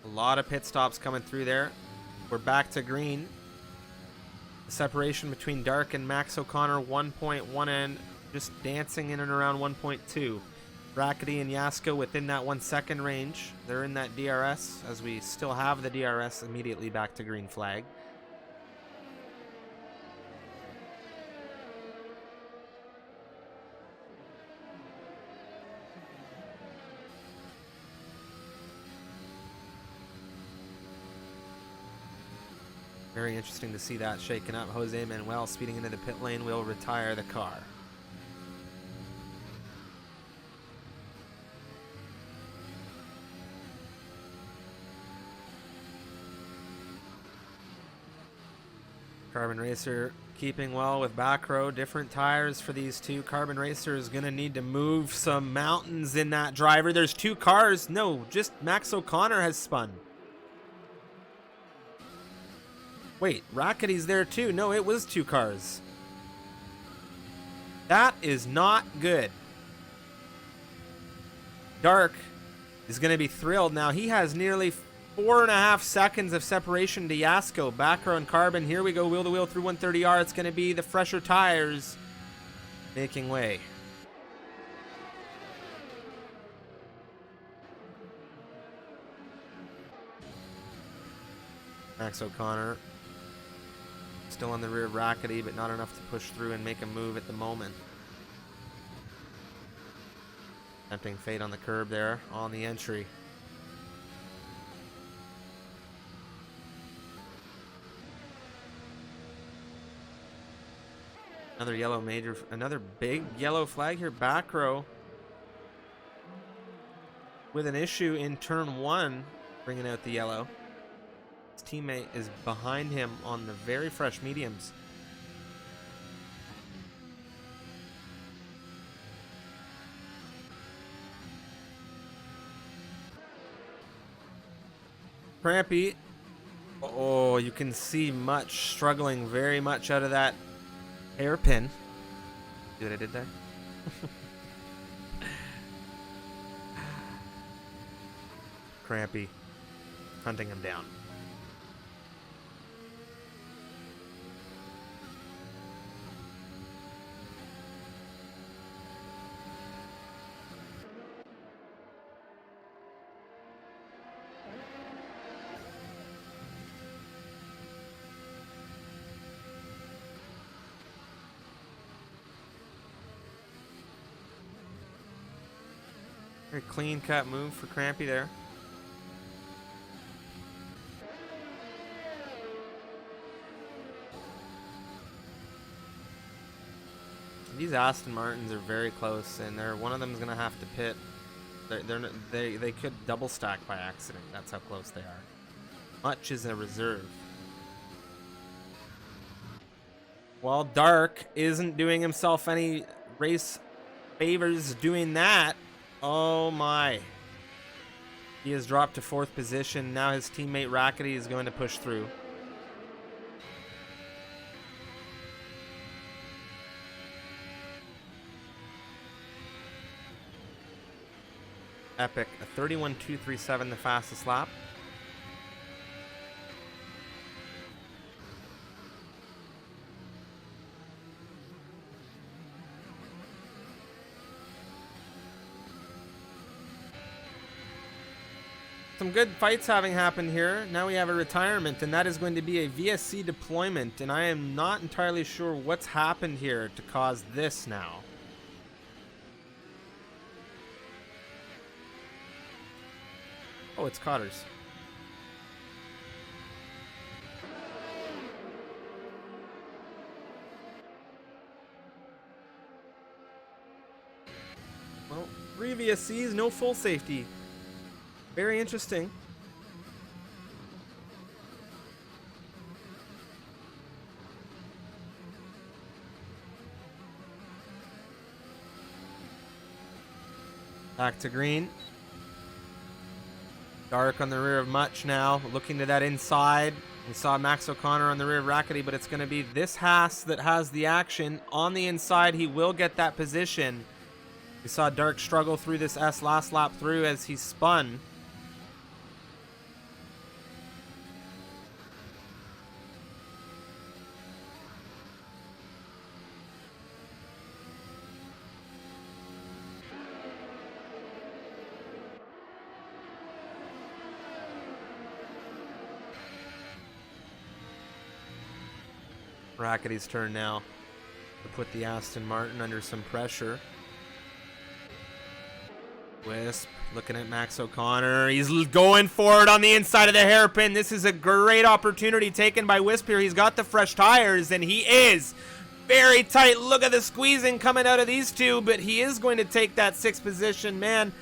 A lot of pit stops coming through there. We're back to green. The separation between Dark and Max O'Connor, 1.1, and just dancing in and around 1.2. Rackety and Yasko within that 1 second range. They're in that DRS, as we still have the DRS immediately back to green flag. Very interesting to see that shaken up. Jose Manuel speeding into the pit lane will retire the car. Carbon Racer keeping well with back row. Different tires for these two. Carbon Racer is going to need to move some mountains in that driver. There's two cars. No, just Max O'Connor has spun. Wait, Rackety's there too. No, it was two cars. That is not good. Dark is going to be thrilled now. He has nearly 4.5 seconds of separation to Yasko. Back row and Carbon. Here we go, wheel to wheel through 130R. It's going to be the fresher tires making way. Max O'Connor still on the rear of Rackety, but not enough to push through and make a move at the moment. Tempting fate on the curb there on the entry. Another yellow major, another big yellow flag here. Back row with an issue in turn 1, bringing out the yellow. His teammate is behind him on the very fresh mediums. Crampy. Oh, you can see much struggling very much out of that hairpin. See what I did there? Crampy hunting him down. Very clean cut move for Crampy there. These Aston Martins are very close, and one of them is going to have to pit. They could double stack by accident. That's how close they are. Much is a reserve. While Dark isn't doing himself any race favors doing that. Oh my. He has dropped to 4th position. Now his teammate Rackety is going to push through. Epic. A 31.237, the fastest lap. Some good fights having happened here. Now we have a retirement, and that is going to be a VSC deployment, and I am not entirely sure what's happened here to cause this now. Oh, it's Cotters. Well, 3 VSCs, no full safety. Very interesting. Back to green. Dark on the rear of Much now, looking to that inside. We saw Max O'Connor on the rear of Rackety, but it's going to be this Haas that has the action. On the inside, he will get that position. We saw Dark struggle through this S last lap through as he spun. Rackety's turn now to put the Aston Martin under some pressure. Wisp looking at Max O'Connor. He's going for it on the inside of the hairpin. This is a great opportunity taken by Wisp here. He's got the fresh tires, and he is very tight. Look at the squeezing coming out of these two, but he is going to take that 6th position. Man,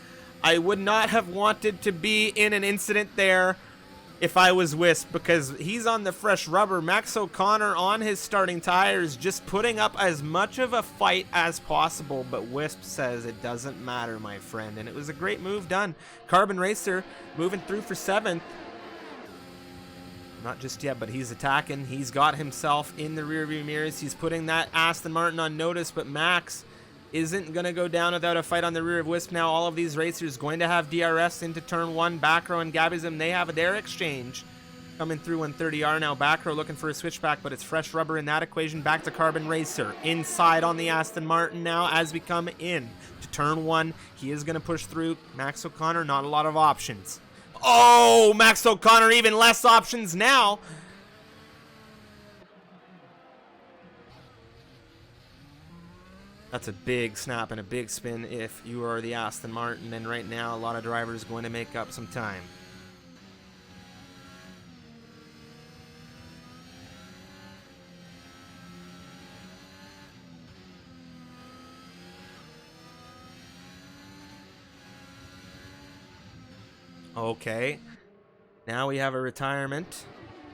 I would not have wanted to be in an incident there if I was Wisp, because he's on the fresh rubber. Max O'Connor on his starting tires, just putting up as much of a fight as possible, but Wisp says it doesn't matter, my friend, and it was a great move done. Carbon Racer moving through for 7th. Not just yet, but he's attacking. He's got himself in the rearview mirrors. He's putting that Aston Martin on notice, but Max isn't going to go down without a fight on the rear of Wisp now. All of these racers going to have DRS into turn 1. Backrow and Gabbyism, they have their exchange coming through 130R now. Backrow looking for a switchback, but it's fresh rubber in that equation. Back to Carbon Racer. Inside on the Aston Martin now as we come in to turn 1. He is going to push through. Max O'Connor, not a lot of options. Oh, Max O'Connor, even less options now. That's a big snap and a big spin if you are the Aston Martin, and right now a lot of drivers going to make up some time. Okay, now we have a retirement.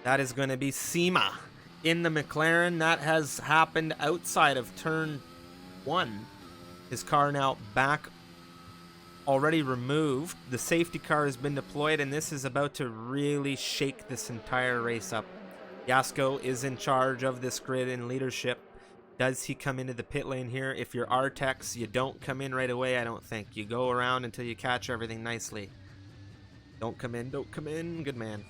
That is going to be Sema in the McLaren. That has happened outside of turn 1. His car now back, already removed. The safety car has been deployed, and this is about to really shake this entire race up. Yasko is in charge of this grid in leadership. Does he come into the pit lane here? If you're Artex, you don't come in right away, I don't think. You go around until you catch everything nicely. Don't come in, don't come in. Good man.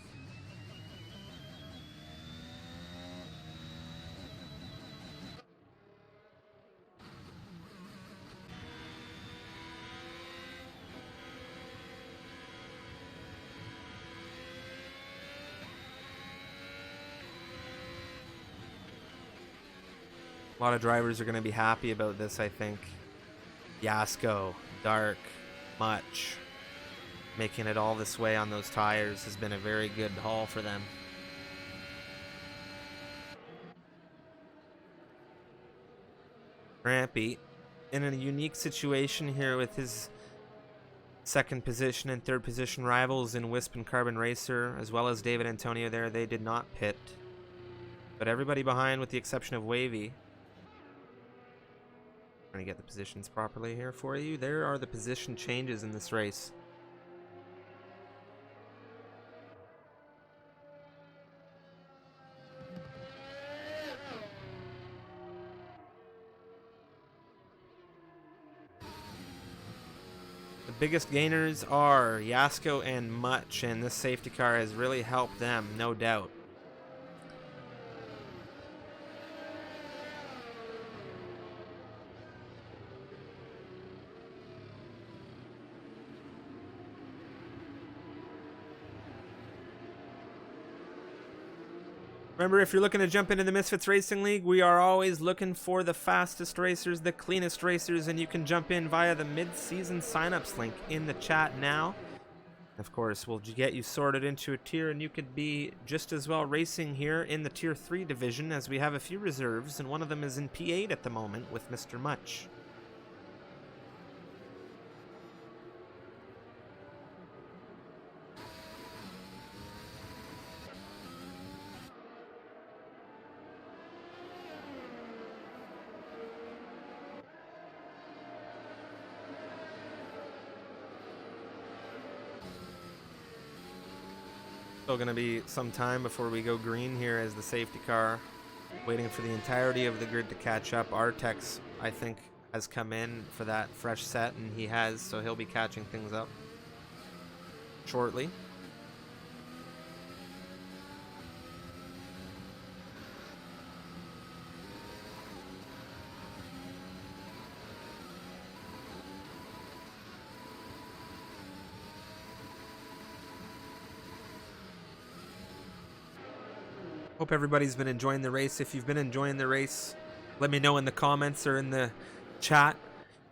A lot of drivers are going to be happy about this, I think. Yasko, Dark, Much. Making it all this way on those tires has been a very good haul for them. Rampy in a unique situation here with his second position and third position rivals in Wisp and Carbon Racer, as well as David Antonio there. They did not pit. But everybody behind with the exception of Wavy. Trying to get the positions properly here for you. There are the position changes in this race. The biggest gainers are Yasko and Much, and this safety car has really helped them, no doubt. Remember, if you're looking to jump into the Misfits Racing League, we are always looking for the fastest racers, the cleanest racers, and you can jump in via the mid-season signups link in the chat now. Of course, we'll get you sorted into a tier, and you could be just as well racing here in the Tier 3 division, as we have a few reserves, and one of them is in P8 at the moment with Mr. Much. Still going to be some time before we go green here as the safety car, waiting for the entirety of the grid to catch up. Artex, I think, has come in for that fresh set, and he has, so he'll be catching things up shortly. Hope everybody's been enjoying the race. If you've been enjoying the race, let me know in the comments or in the chat.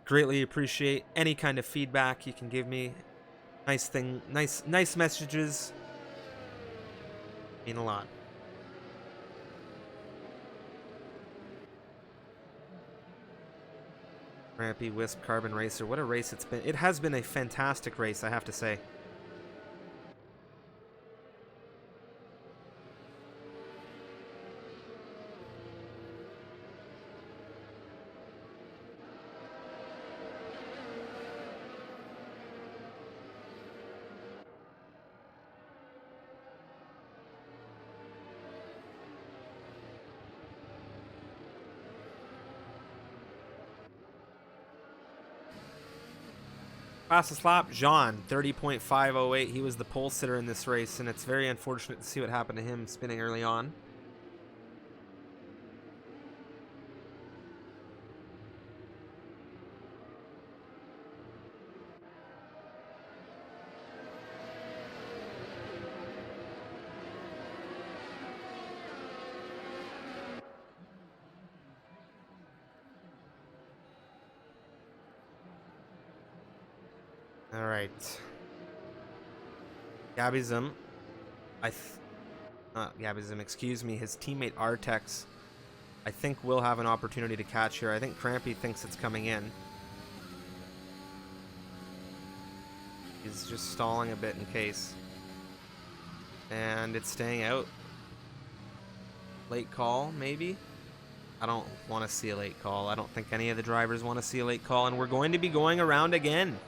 Greatly appreciate any kind of feedback you can give me. Nice messages. Mean a lot. Rampy, Wisp, Carbon Racer. What a race it's been. It has been a fantastic race, I have to say. Fastest lap, Jean, 30.508. He was the pole sitter in this race, and it's very unfortunate to see what happened to him spinning early on. All right. Gabizum, not Gabizum, excuse me, his teammate Artex, I think will have an opportunity to catch here. I think Crampy thinks it's coming in. He's just stalling a bit in case. And it's staying out. Late call, maybe? I don't want to see a late call. I don't think any of the drivers want to see a late call, and we're going to be going around again.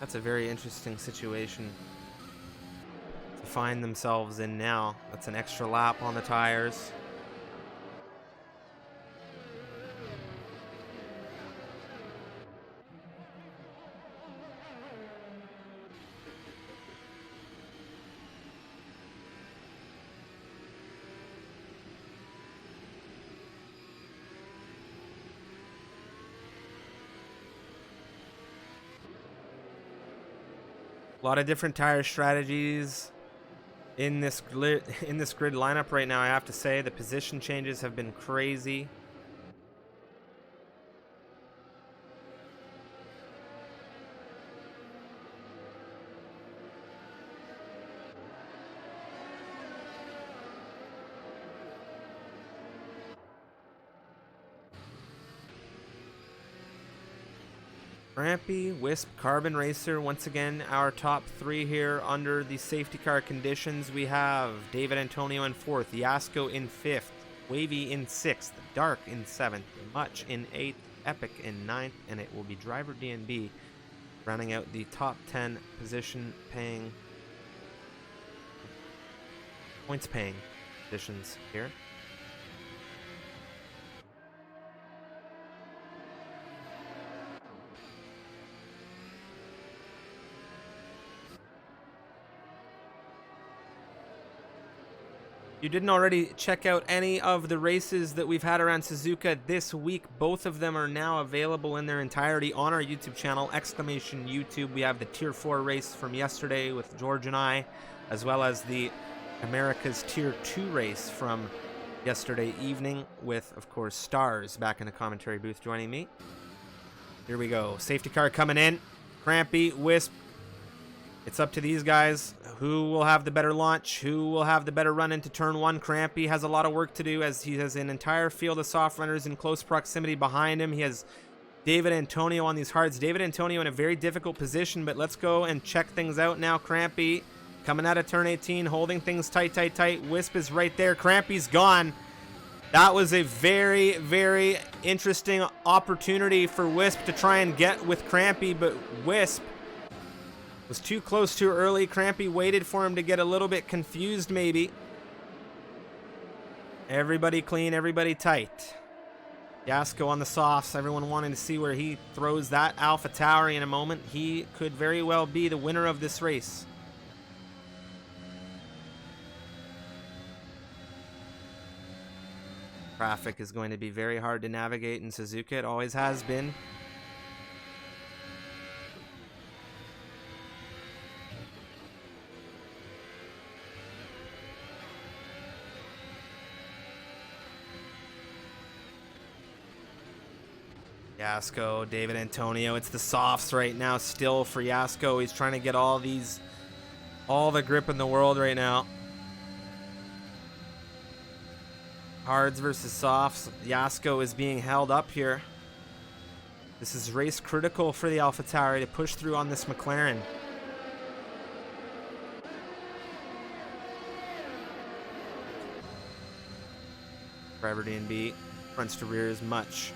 That's a very interesting situation. find themselves in now. That's an extra lap on the tires. A lot of different tire strategies in this grid lineup right now. I have to say the position changes have been crazy. Rampy, Wisp, Carbon Racer, once again, our top three here under the safety car conditions. We have David Antonio in 4th, Yasko in 5th, Wavy in 6th, Dark in 7th, Much in 8th, Epic in 9th, and it will be Driver DNB rounding out the top 10 points paying positions here. You didn't already check out any of the races that we've had around Suzuka this week. Both of them are now available in their entirety on our YouTube channel, !YouTube. We have the Tier 4 race from yesterday with George and I, as well as the America's Tier 2 race from yesterday evening with, of course, Stars back in the commentary booth joining me. Here we go. Safety car coming in. Crampy, Wisp. It's up to these guys. Who will have the better launch? Who will have the better run into turn 1? Crampy has a lot of work to do as he has an entire field of soft runners in close proximity behind him. He has David Antonio on these hards. David Antonio in a very difficult position, but let's go and check things out now. Crampy coming out of turn 18, holding things tight, tight, tight. Wisp is right there. Crampy's gone. That was a very, very interesting opportunity for Wisp to try and get with Crampy, but Wisp was too close too early. Crampy waited for him to get a little bit confused maybe. Everybody clean, everybody tight. Yasko on the softs, everyone wanting to see where he throws that Alpha Tauri in a moment. He could very well be the winner of this race. Traffic is going to be very hard to navigate in Suzuka. It always has been. Yasko, David Antonio. It's the softs right now still for Yasko. He's trying to get all the grip in the world right now. Hards versus softs. Yasko is being held up here. This is race critical for the AlphaTauri to push through on this McLaren. Driver DNB, fronts to rears, Much.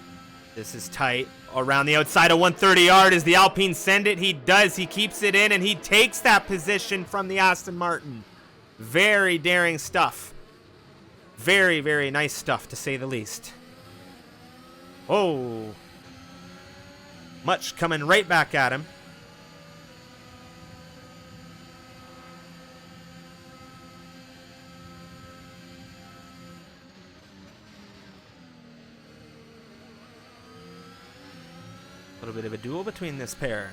This is tight. Around the outside of 130 yard. Is the Alpine send it? He does. He keeps it in, and he takes that position from the Aston Martin. Very daring stuff. Very, very nice stuff, to say the least. Oh. Much coming right back at him. A little bit of a duel between this pair.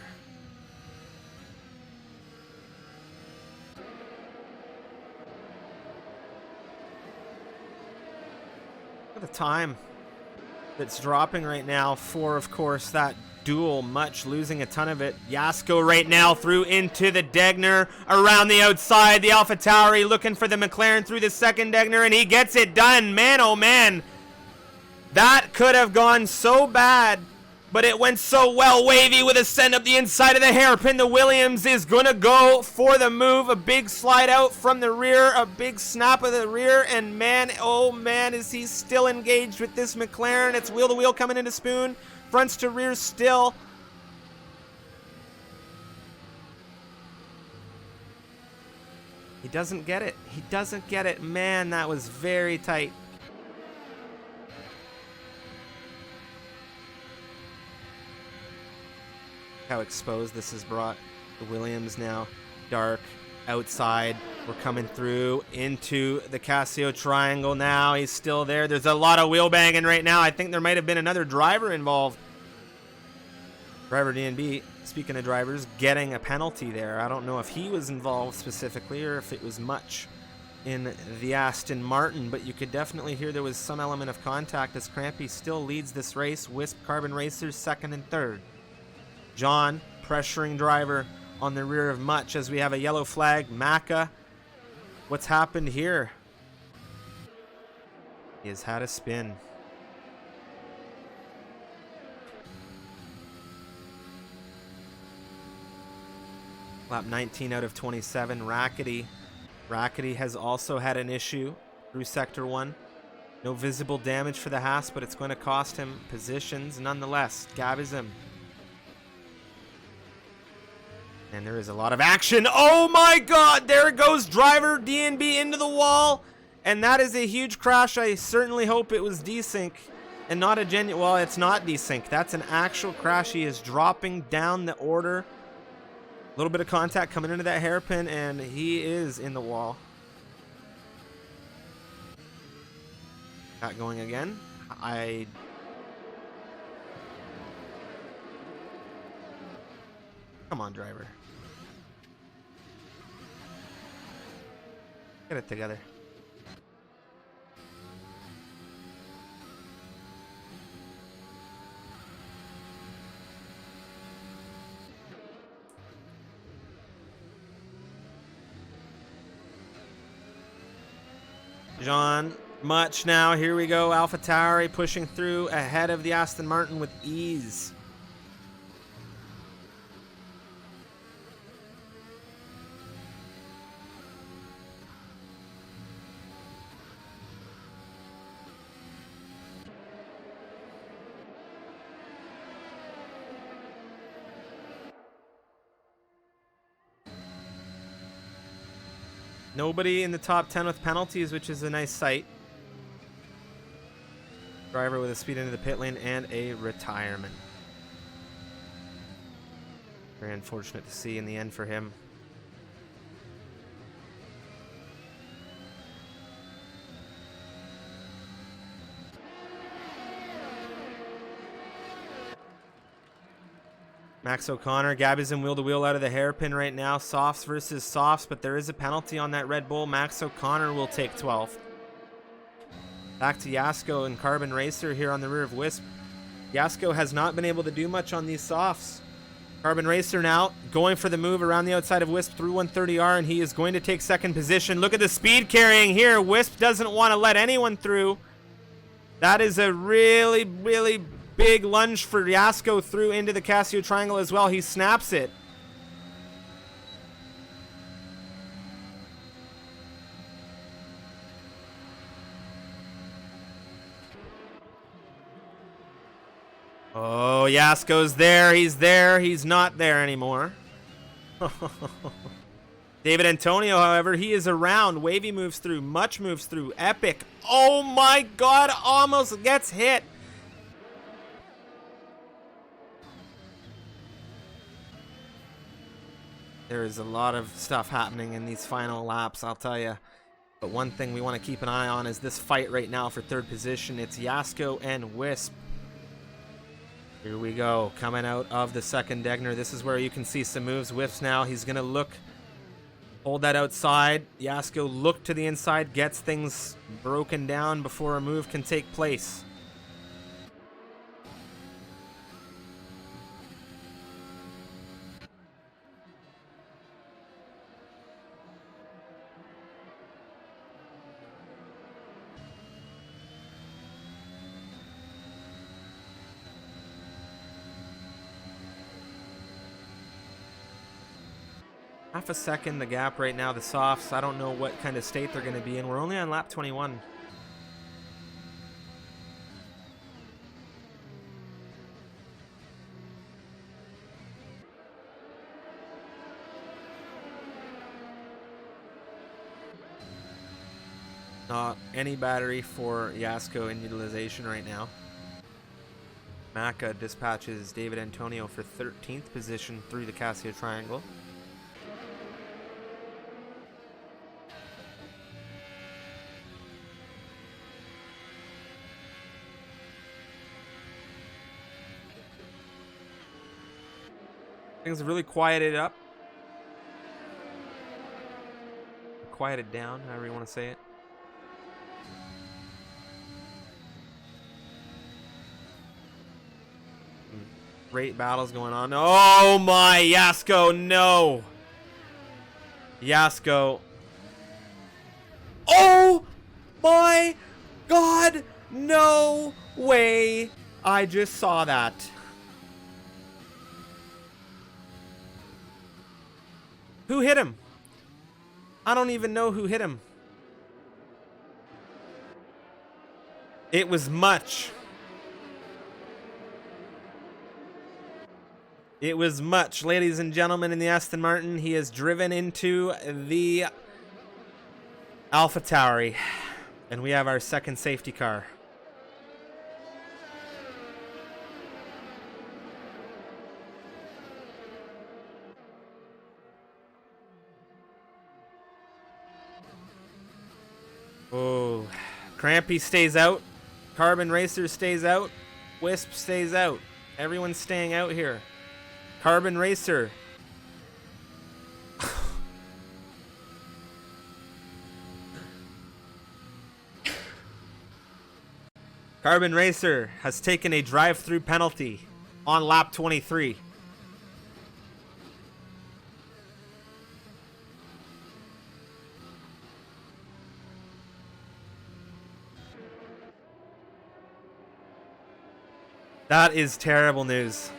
Look at the time that's dropping right now for, of course, that duel. Much losing a ton of it. Yasko right now through into the Degner. Around the outside, the AlphaTauri looking for the McLaren through the second Degner, and he gets it done. Man, oh man. That could have gone so bad. But it went so well. Wavy with a send up the inside of the hairpin. The Williams is going to go for the move. A big slide out from the rear. A big snap of the rear. And man, oh man, is he still engaged with this McLaren. It's wheel to wheel coming into Spoon. Fronts to rear still. He doesn't get it. He doesn't get it. Man, that was very tight. How exposed this has brought the Williams now. Dark, outside. We're coming through into the Casio triangle now. He's still there. There's a lot of wheel banging right now. I think there might have been another driver involved. Driver DNB, speaking of drivers, getting a penalty there. I don't know if he was involved specifically or if it was much in the Aston Martin, but you could definitely hear there was some element of contact as Crampy still leads this race. Wisp Carbon Racers second and third. John pressuring driver on the rear of Much as we have a yellow flag. Maka, what's happened here? He has had a spin. Lap 19 out of 27. Rackety has also had an issue through Sector 1. No visible damage for the Haas, but it's going to cost him positions nonetheless. Gabism. And there is a lot of action. Oh my god! There goes driver DNB into the wall. And that is a huge crash. I certainly hope it was desync and not a genuine. Well, it's not desync. That's an actual crash. He is dropping down the order. A little bit of contact coming into that hairpin, and he is in the wall. Not going again. Come on, driver. Get it together. John, Much now. Here we go. AlphaTauri pushing through ahead of the Aston Martin with ease. Nobody in the top 10 with penalties, which is a nice sight. Driver with a speed into the pit lane and a retirement. Very unfortunate to see in the end for him. Max O'Connor, Gabism wheel to wheel out of the hairpin right now. Softs versus softs, but there is a penalty on that Red Bull. Max O'Connor will take 12th. Back to Yasko and Carbon Racer here on the rear of Wisp. Yasko has not been able to do much on these softs. Carbon Racer now going for the move around the outside of Wisp through 130R, and he is going to take second position. Look at the speed carrying here. Wisp doesn't want to let anyone through. That is a really, really big lunge for Yasko through into the Casio triangle as well. He snaps it. Oh, Yasko's there. He's there. He's not there anymore. David Antonio, however, he is around. Wavy moves through. Much moves through. Epic. Oh my god, almost gets hit. There is a lot of stuff happening in these final laps, I'll tell you. But one thing we want to keep an eye on is this fight right now for third position. It's Yasko and Wisp. Here we go, coming out of the second Degner. This is where you can see some moves. Wisp now, he's going to look, hold that outside. Yasko look to the inside, gets things broken down before a move can take place. Half a second, the gap right now, the softs. I don't know what kind of state they're going to be in. We're only on lap 21. Not any battery for Yasko in utilization right now. Maka dispatches David Antonio for 13th position through the Casio Triangle. Things have really quieted up. Quieted down, however you want to say it. Great battles going on. Oh my, Yasko, no! Yasko. Oh my god, no way! I just saw that. Who hit him? I don't even know who hit him. It was Much. It was Much, ladies and gentlemen, in the Aston Martin. He has driven into the AlphaTauri, and we have our second safety car. Oh, Crampy stays out. Carbon Racer stays out. Wisp stays out. Everyone's staying out here. Carbon Racer. Carbon Racer has taken a drive-through penalty on lap 23. That is terrible news.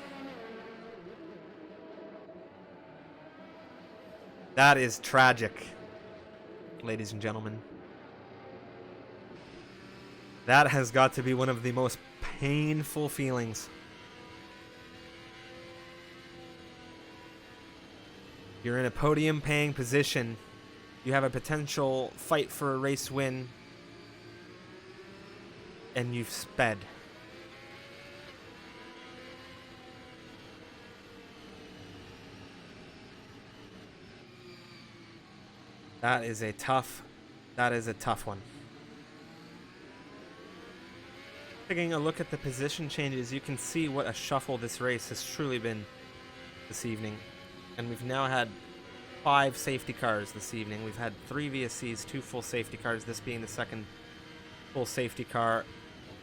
That is tragic, ladies and gentlemen. That has got to be one of the most painful feelings. You're in a podium paying position. You have a potential fight for a race win. And you've sped. That is a tough one. Taking a look at the position changes, you can see what a shuffle this race has truly been this evening. And we've now had 5 safety cars this evening. We've had 3 VSCs, 2 full safety cars, this being the second full safety car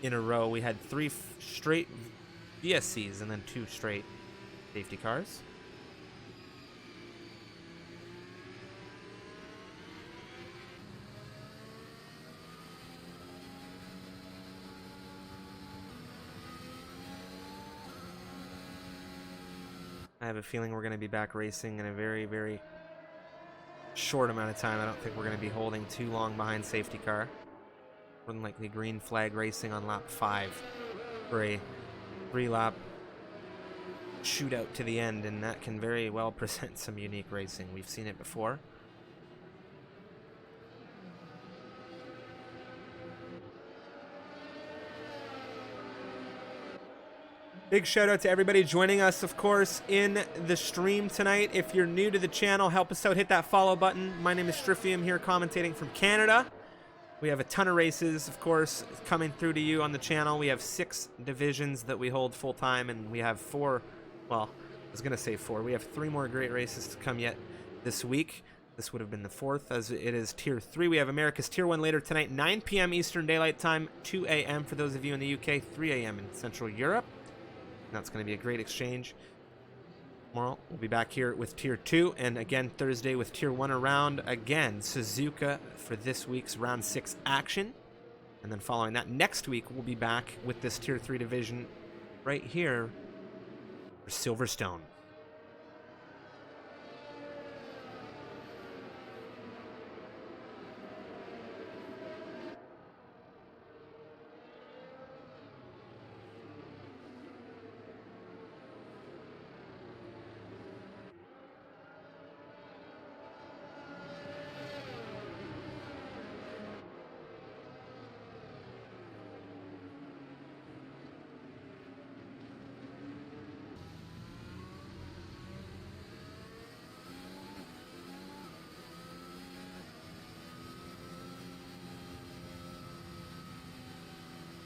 in a row. We had 3 straight VSCs and then 2 straight safety cars. I have a feeling we're going to be back racing in a very, very short amount of time. I don't think we're going to be holding too long behind safety car. More than likely green flag racing on lap 5 for a 3-lap shootout to the end, and that can very well present some unique racing. We've seen it before. Big shout out to everybody joining us, of course, in the stream tonight. If you're new to the channel, help us out. Hit that follow button. My name is Stryfium here, commentating from Canada. We have a ton of races, of course, coming through to you on the channel. We have 6 divisions that we hold full time, and we have 4, well, I was going to say 4. We have 3 more great races to come yet this week. This would have been the 4th, as it is Tier 3. We have America's Tier 1 later tonight, 9 p.m. Eastern Daylight Time, 2 a.m. for those of you in the UK, 3 a.m. in Central Europe. That's going to be a great exchange. Tomorrow, we'll be back here with Tier 2, and again Thursday with Tier 1 around. Again, Suzuka for this week's Round 6 action. And then following that, next week, we'll be back with this Tier 3 division right here for Silverstone.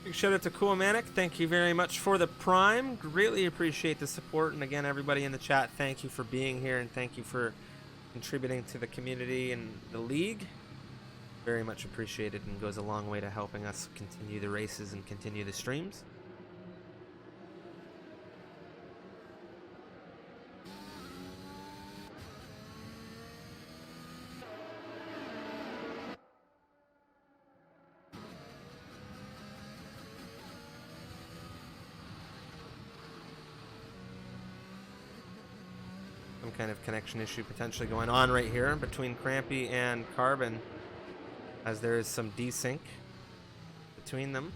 Big shout out to Cool Manic. Thank you very much for the Prime. Greatly appreciate the support. And again, everybody in the chat, thank you for being here and thank you for contributing to the community and the league. Very much appreciated and goes a long way to helping us continue the races and continue the streams. Some kind of connection issue potentially going on right here between Crampy and Carbon, as there is some desync between them.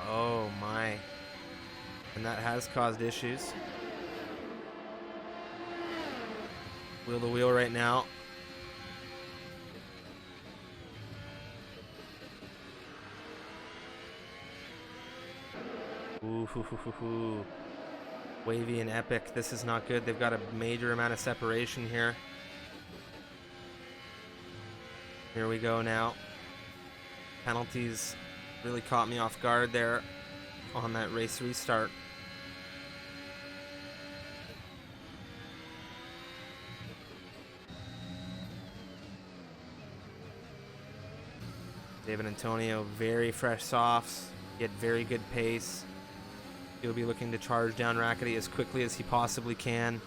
Oh my. And that has caused issues. Wheel to wheel right now. Ooh, Wavy and Epic, this is not good. They've got a major amount of separation here. Here we go now. Penalties really caught me off guard there on that race restart. David Antonio, very fresh softs. He had very good pace. He'll be looking to charge down Rackety as quickly as he possibly can.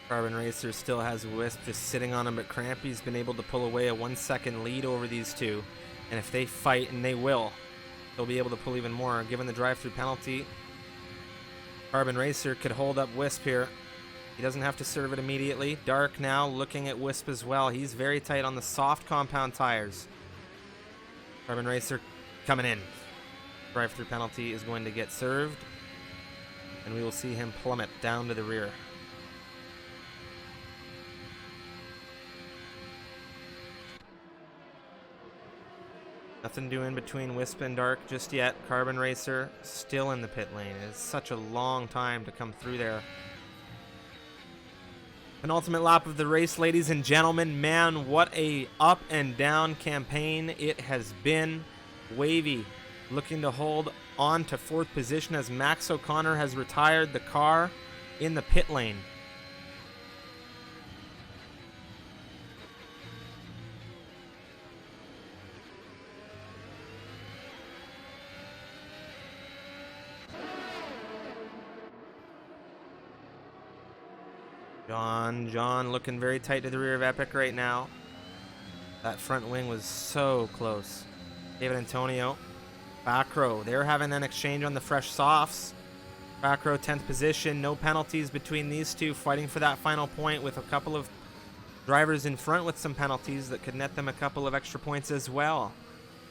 Carbon Racer still has Wisp just sitting on him, but Crampy's been able to pull away a 1 second lead over these two. And if they fight, and they will, they'll be able to pull even more. Given the drive-through penalty, Carbon Racer could hold up Wisp here. He doesn't have to serve it immediately. Dark now looking at Wisp as well. He's very tight on the soft compound tires. Carbon Racer coming in. Drive-through penalty is going to get served, and we will see him plummet down to the rear. Nothing doing between Wisp and Dark just yet. Carbon Racer still in the pit lane. It's such a long time to come through there. Penultimate lap of the race, ladies and gentlemen. Man, what a up and down campaign it has been. Wavy looking to hold on to 4th position as Max O'Connor has retired the car in the pit lane. John looking very tight to the rear of Epic right now. That front wing was so close. David Antonio, back row. They're having an exchange on the fresh softs. Back row, 10th position. No penalties between these two, fighting for that final point with a couple of drivers in front with some penalties that could net them a couple of extra points as well.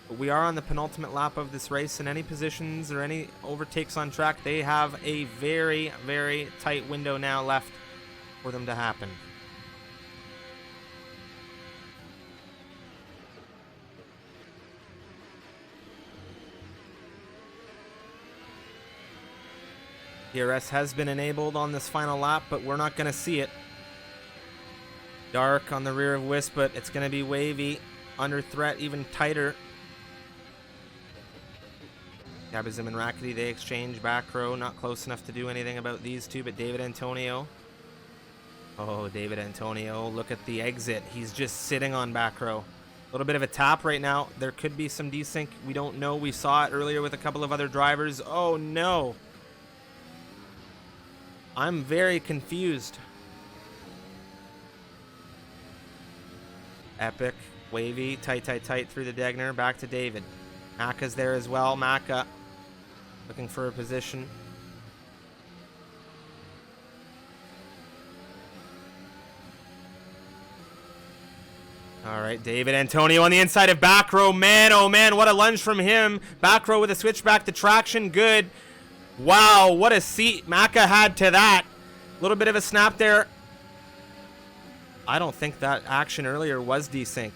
But we are on the penultimate lap of this race, and any positions or any overtakes on track, they have a very, very tight window now left for them to happen. DRS has been enabled on this final lap, but we're not going to see it. Dark on the rear of Wisp, but it's going to be Wavy under threat, even tighter. Gabazim and Rackety, they exchange back row. Not close enough to do anything about these two, but David Antonio. Oh, David Antonio, look at the exit. He's just sitting on back row. A little bit of a tap right now. There could be some desync. We don't know. We saw it earlier with a couple of other drivers. Oh, no. I'm very confused. Epic, Wavy, tight through the Degner. Back to David. Maka's there as well. Maka looking for a position. All right, David Antonio on the inside of back row. Man, oh man, what a lunge from him. Back row with a switchback to traction. Good. Wow, what a seat Maka had to that. little bit of a snap there. I don't think that action earlier was desync.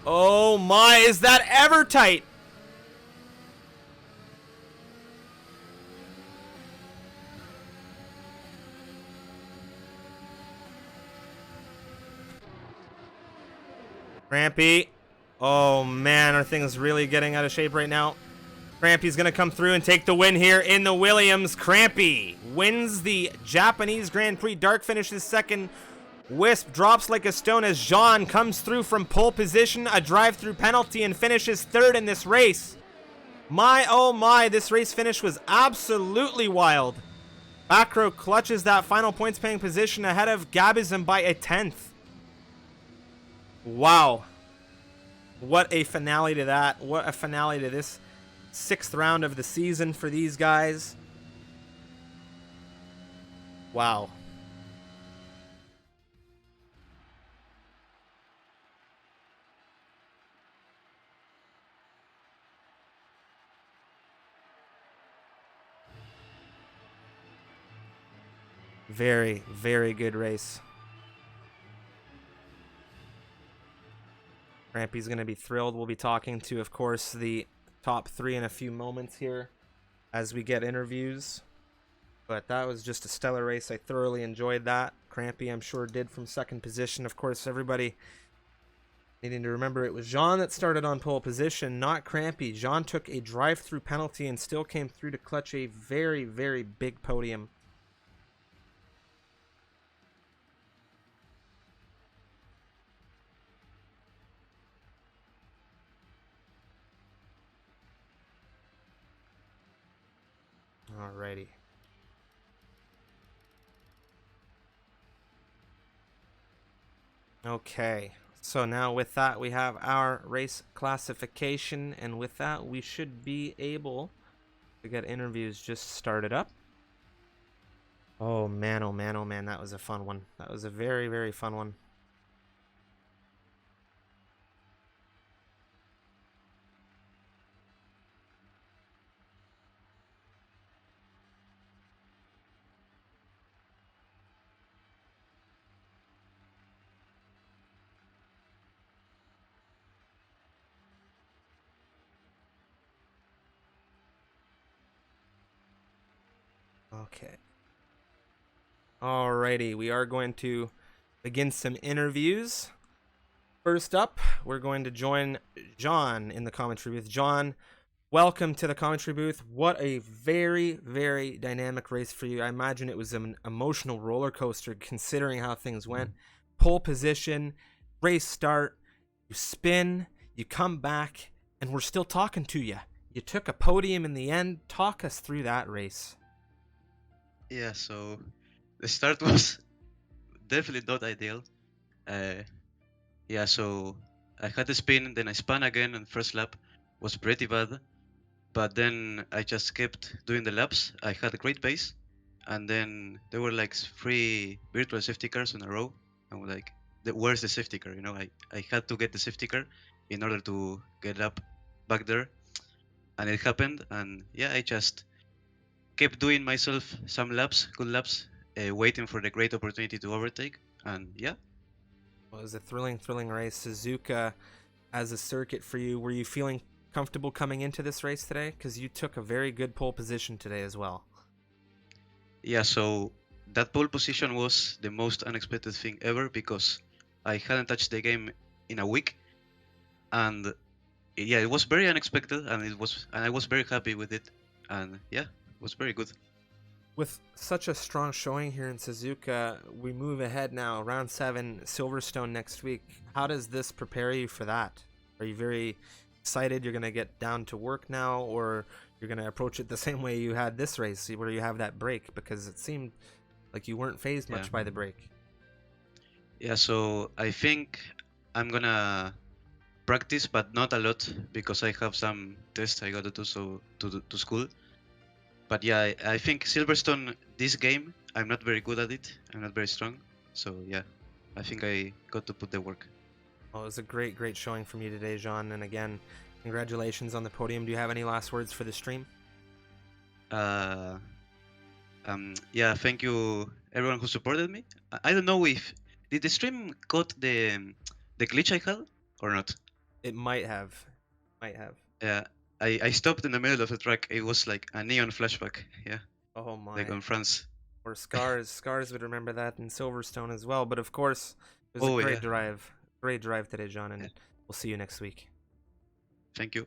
Oh my, is that ever tight? Crampy. Oh man, our thing's really getting out of shape right now. Crampy's gonna come through and take the win here in the Williams. Crampy wins the Japanese Grand Prix. Dark finishes second. Wisp drops like a stone as Jean comes through from pole position, a drive-through penalty, and finishes third in this race. My, oh my, this race finish was absolutely wild. Backrow clutches that final points-paying position ahead of Gabizem by a 10th. Wow. What a finale to that. What a finale to this 6th round of the season for these guys. Wow. Very, very good race. Crampy's going to be thrilled. We'll be talking to, of course, the top 3 in a few moments here as we get interviews. But that was just a stellar race. I thoroughly enjoyed that. Crampy, I'm sure, did from second position. Of course, everybody needing to remember it was Jean that started on pole position, not Crampy. Jean took a drive-through penalty and still came through to clutch a very, very big podium. Alrighty. Okay, so now with that we have our race classification, and with that we should be able to get interviews just started up. Oh man, oh man, oh man, that was a fun one. That was a very, very fun one. Okay. Alrighty, we are going to begin some interviews. First up, we're going to join John in the commentary booth. John, welcome to the commentary booth. What a very, very dynamic race for you. I imagine it was an emotional roller coaster considering how things went. Pole position, race start, you spin, you come back, and we're still talking to you. You took a podium in the end. Talk us through that race. Yeah, so the start was definitely not ideal. Yeah, so I had the spin, then I spun again, and first lap was pretty bad. But then I just kept doing the laps. I had a great pace, and then there were like 3 virtual safety cars in a row. I'm like, where's the safety car? You know, I had to get the safety car in order to get up back there, and it happened. And yeah, I just kept doing myself some laps, good laps, waiting for the great opportunity to overtake. And yeah. Well, it was a thrilling, thrilling race. Suzuka as a circuit for you. Were you feeling comfortable coming into this race today? Because you took a very good pole position today as well. Yeah, so that pole position was the most unexpected thing ever because I hadn't touched the game in a week. And yeah, it was very unexpected, and I was very happy with it. And yeah, it was very good. With such a strong showing here in Suzuka, we move ahead now. Round 7, Silverstone next week. How does this prepare you for that? Are you very excited you're going to get down to work now, or you're going to approach it the same way you had this race, where you have that break? Because it seemed like you weren't phased much by the break. Yeah, so I think I'm going to practice, but not a lot, because I have some tests I got to do to school. But yeah, I think Silverstone, this game, I'm not very good at it. I'm not very strong. So yeah, I think I got to put the work. Well, it was a great, great showing from you today, Jean. And again, congratulations on the podium. Do you have any last words for the stream? I Yeah, thank you everyone who supported me. I don't know if did the stream got the glitch I had or not. It might have. Might have. Yeah, I stopped in the middle of the track. It was like a neon flashback. Yeah, Oh like my. on France. Or Scars. Scars would remember that in Silverstone as well. But of course, it was a Oh great yeah, drive. Great drive today, John, yeah. and we'll see you next week. Thank you.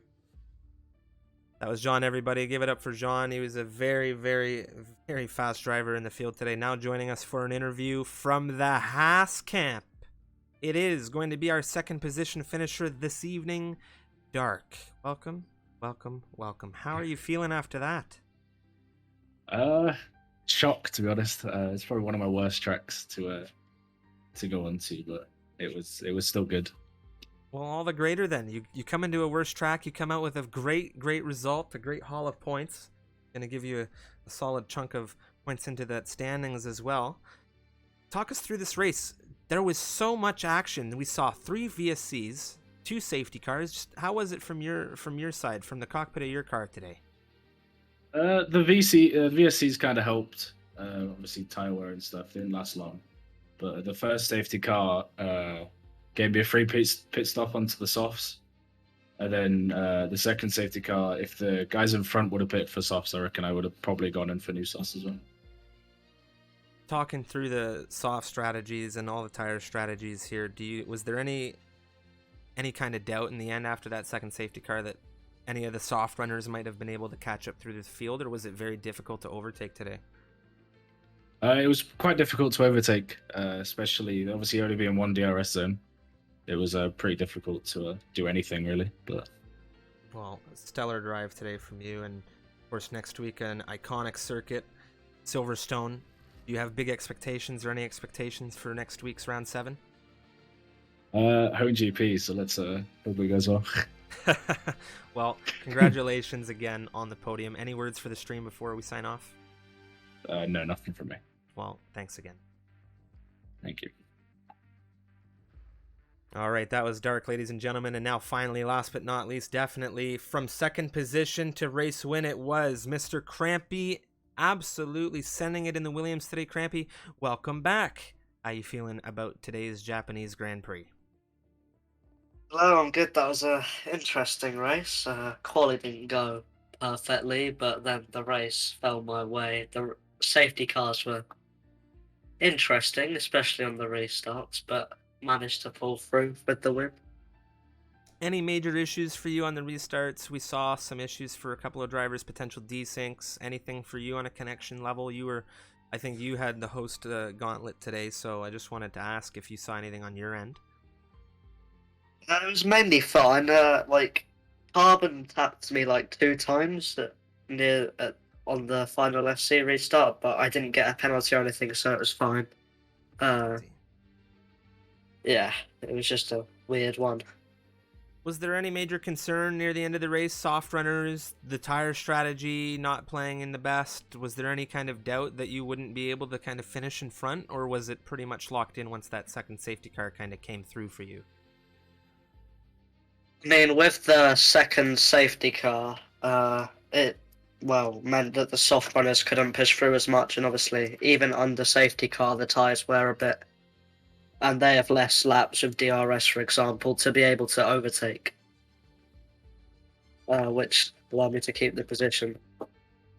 That was John, everybody. Give it up for John. He was a very, very, very fast driver in the field today. Now joining us for an interview from the Haas camp. It is going to be our second position finisher this evening, Dark. Welcome, welcome, welcome. How are you feeling after that? Shock, to be honest. It's probably one of my worst tracks to go onto, but it was still good. Well, all the greater then. You come into a worse track, you come out with a great result, a great haul of points. Going to give you a solid chunk of points into that standings as well. Talk us through this race. There was so much action. We saw 3 VSCs, 2 safety cars. Just how was it from your side, from the cockpit of your car today? The VSCs kind of helped. Obviously, tire wear and stuff didn't last long, but the first safety car gave me a free pit stop onto the softs, and then the second safety car, if the guys in front would have pit for softs, I reckon I would have probably gone in for new softs as well. Talking through the soft strategies and all the tire strategies here, was there any kind of doubt in the end after that second safety car that any of the soft runners might have been able to catch up through the field, or was it very difficult to overtake today? It was quite difficult to overtake, especially obviously only being one DRS zone. It was pretty difficult to do anything really. But well, stellar drive today from you, and of course next week an iconic circuit, Silverstone. Do you have big expectations or any expectations for next week's round 7? home GP, so let's hope it goes well. Well, congratulations again on the podium. Any words for the stream before we sign off? No, nothing from me. Well, thanks again. Thank you. All right, that was Dark, ladies and gentlemen. And now finally, last but not least, definitely from second position to race win, it was Mr. Crampy, absolutely sending it in the Williams today. Crampy, welcome back. How you feeling about today's Japanese Grand Prix? Hello, I'm good. That was a interesting race. Quali didn't go perfectly, but then the race fell my way. The safety cars were interesting, especially on the restarts, but managed to pull through with the win. Any major issues for you on the restarts? We saw some issues for a couple of drivers, potential desyncs. Anything for you on a connection level? I think you had the host gauntlet today, so I just wanted to ask if you saw anything on your end. It was mainly fine. Like Carbon tapped me like 2 times on the final SC restart, but I didn't get a penalty or anything, so it was fine. Yeah, it was just a weird one. Was there any major concern near the end of the race? Soft runners, the tire strategy not playing in the best? Was there any kind of doubt that you wouldn't be able to kind of finish in front, or was it pretty much locked in once that second safety car kind of came through for you? I mean, with the second safety car, it meant that the soft runners couldn't push through as much, and obviously, even under safety car, the tyres wear a bit, and they have less laps of DRS, for example, to be able to overtake, which allowed me to keep the position.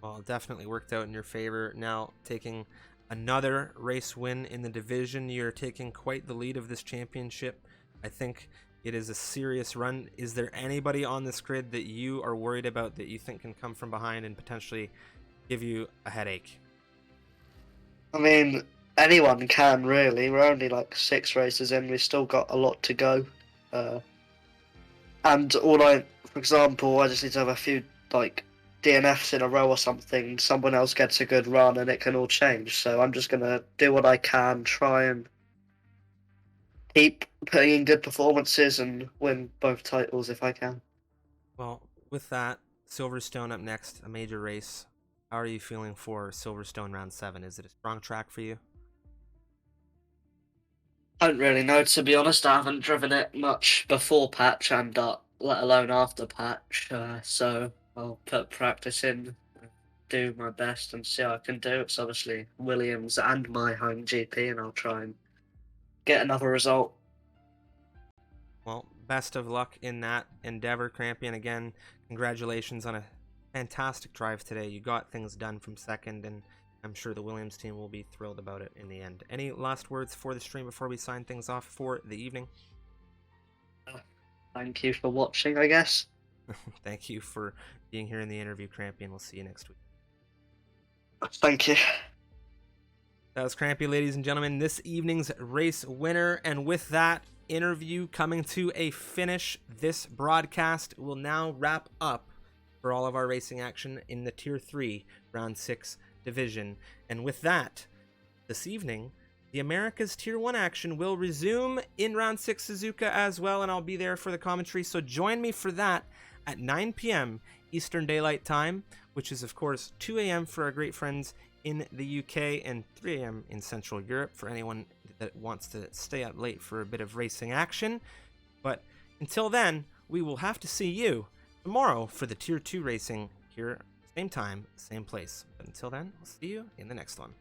Well, it definitely worked out in your favor. Now, taking another race win in the division, you're taking quite the lead of this championship. I think it is a serious run. Is there anybody on this grid that you are worried about that you think can come from behind and potentially give you a headache? I mean, anyone can, really. We're only like 6 races in. We've still got a lot to go. And for example, I just need to have a few like DNFs in a row or something. Someone else gets a good run and it can all change. So I'm just going to do what I can, try and keep putting in good performances and win both titles if I can. Well, with that, Silverstone up next, a major race. How are you feeling for Silverstone round 7? Is it a strong track for you? I don't really know, to be honest. I haven't driven it much before patch and let alone after patch. So I'll put practice in do my best and see how I can do. It's obviously Williams and my home GP, and I'll try and get another result. Well, best of luck in that endeavor, Crampy. And again, congratulations on a fantastic drive today. You got things done from second, and I'm sure the Williams team will be thrilled about it in the end. Any last words for the stream before we sign things off for the evening? Thank you for watching, I guess. Thank you for being here in the interview, Crampy, and we'll see you next week. Thank you. That was Crampy, ladies and gentlemen, this evening's race winner. And with that interview coming to a finish, this broadcast will now wrap up for all of our racing action in the Tier 3 Round 6 division. And with that, this evening, the Americas Tier 1 action will resume in Round 6 Suzuka as well, and I'll be there for the commentary. So join me for that at 9 p.m. Eastern Daylight Time, which is, of course, 2 a.m. for our great friends in the UK and 3 a.m. in Central Europe for anyone that wants to stay up late for a bit of racing action. But until then, we will have to see you tomorrow for the Tier 2 racing here, same time, same place. But until then, we'll see you in the next one.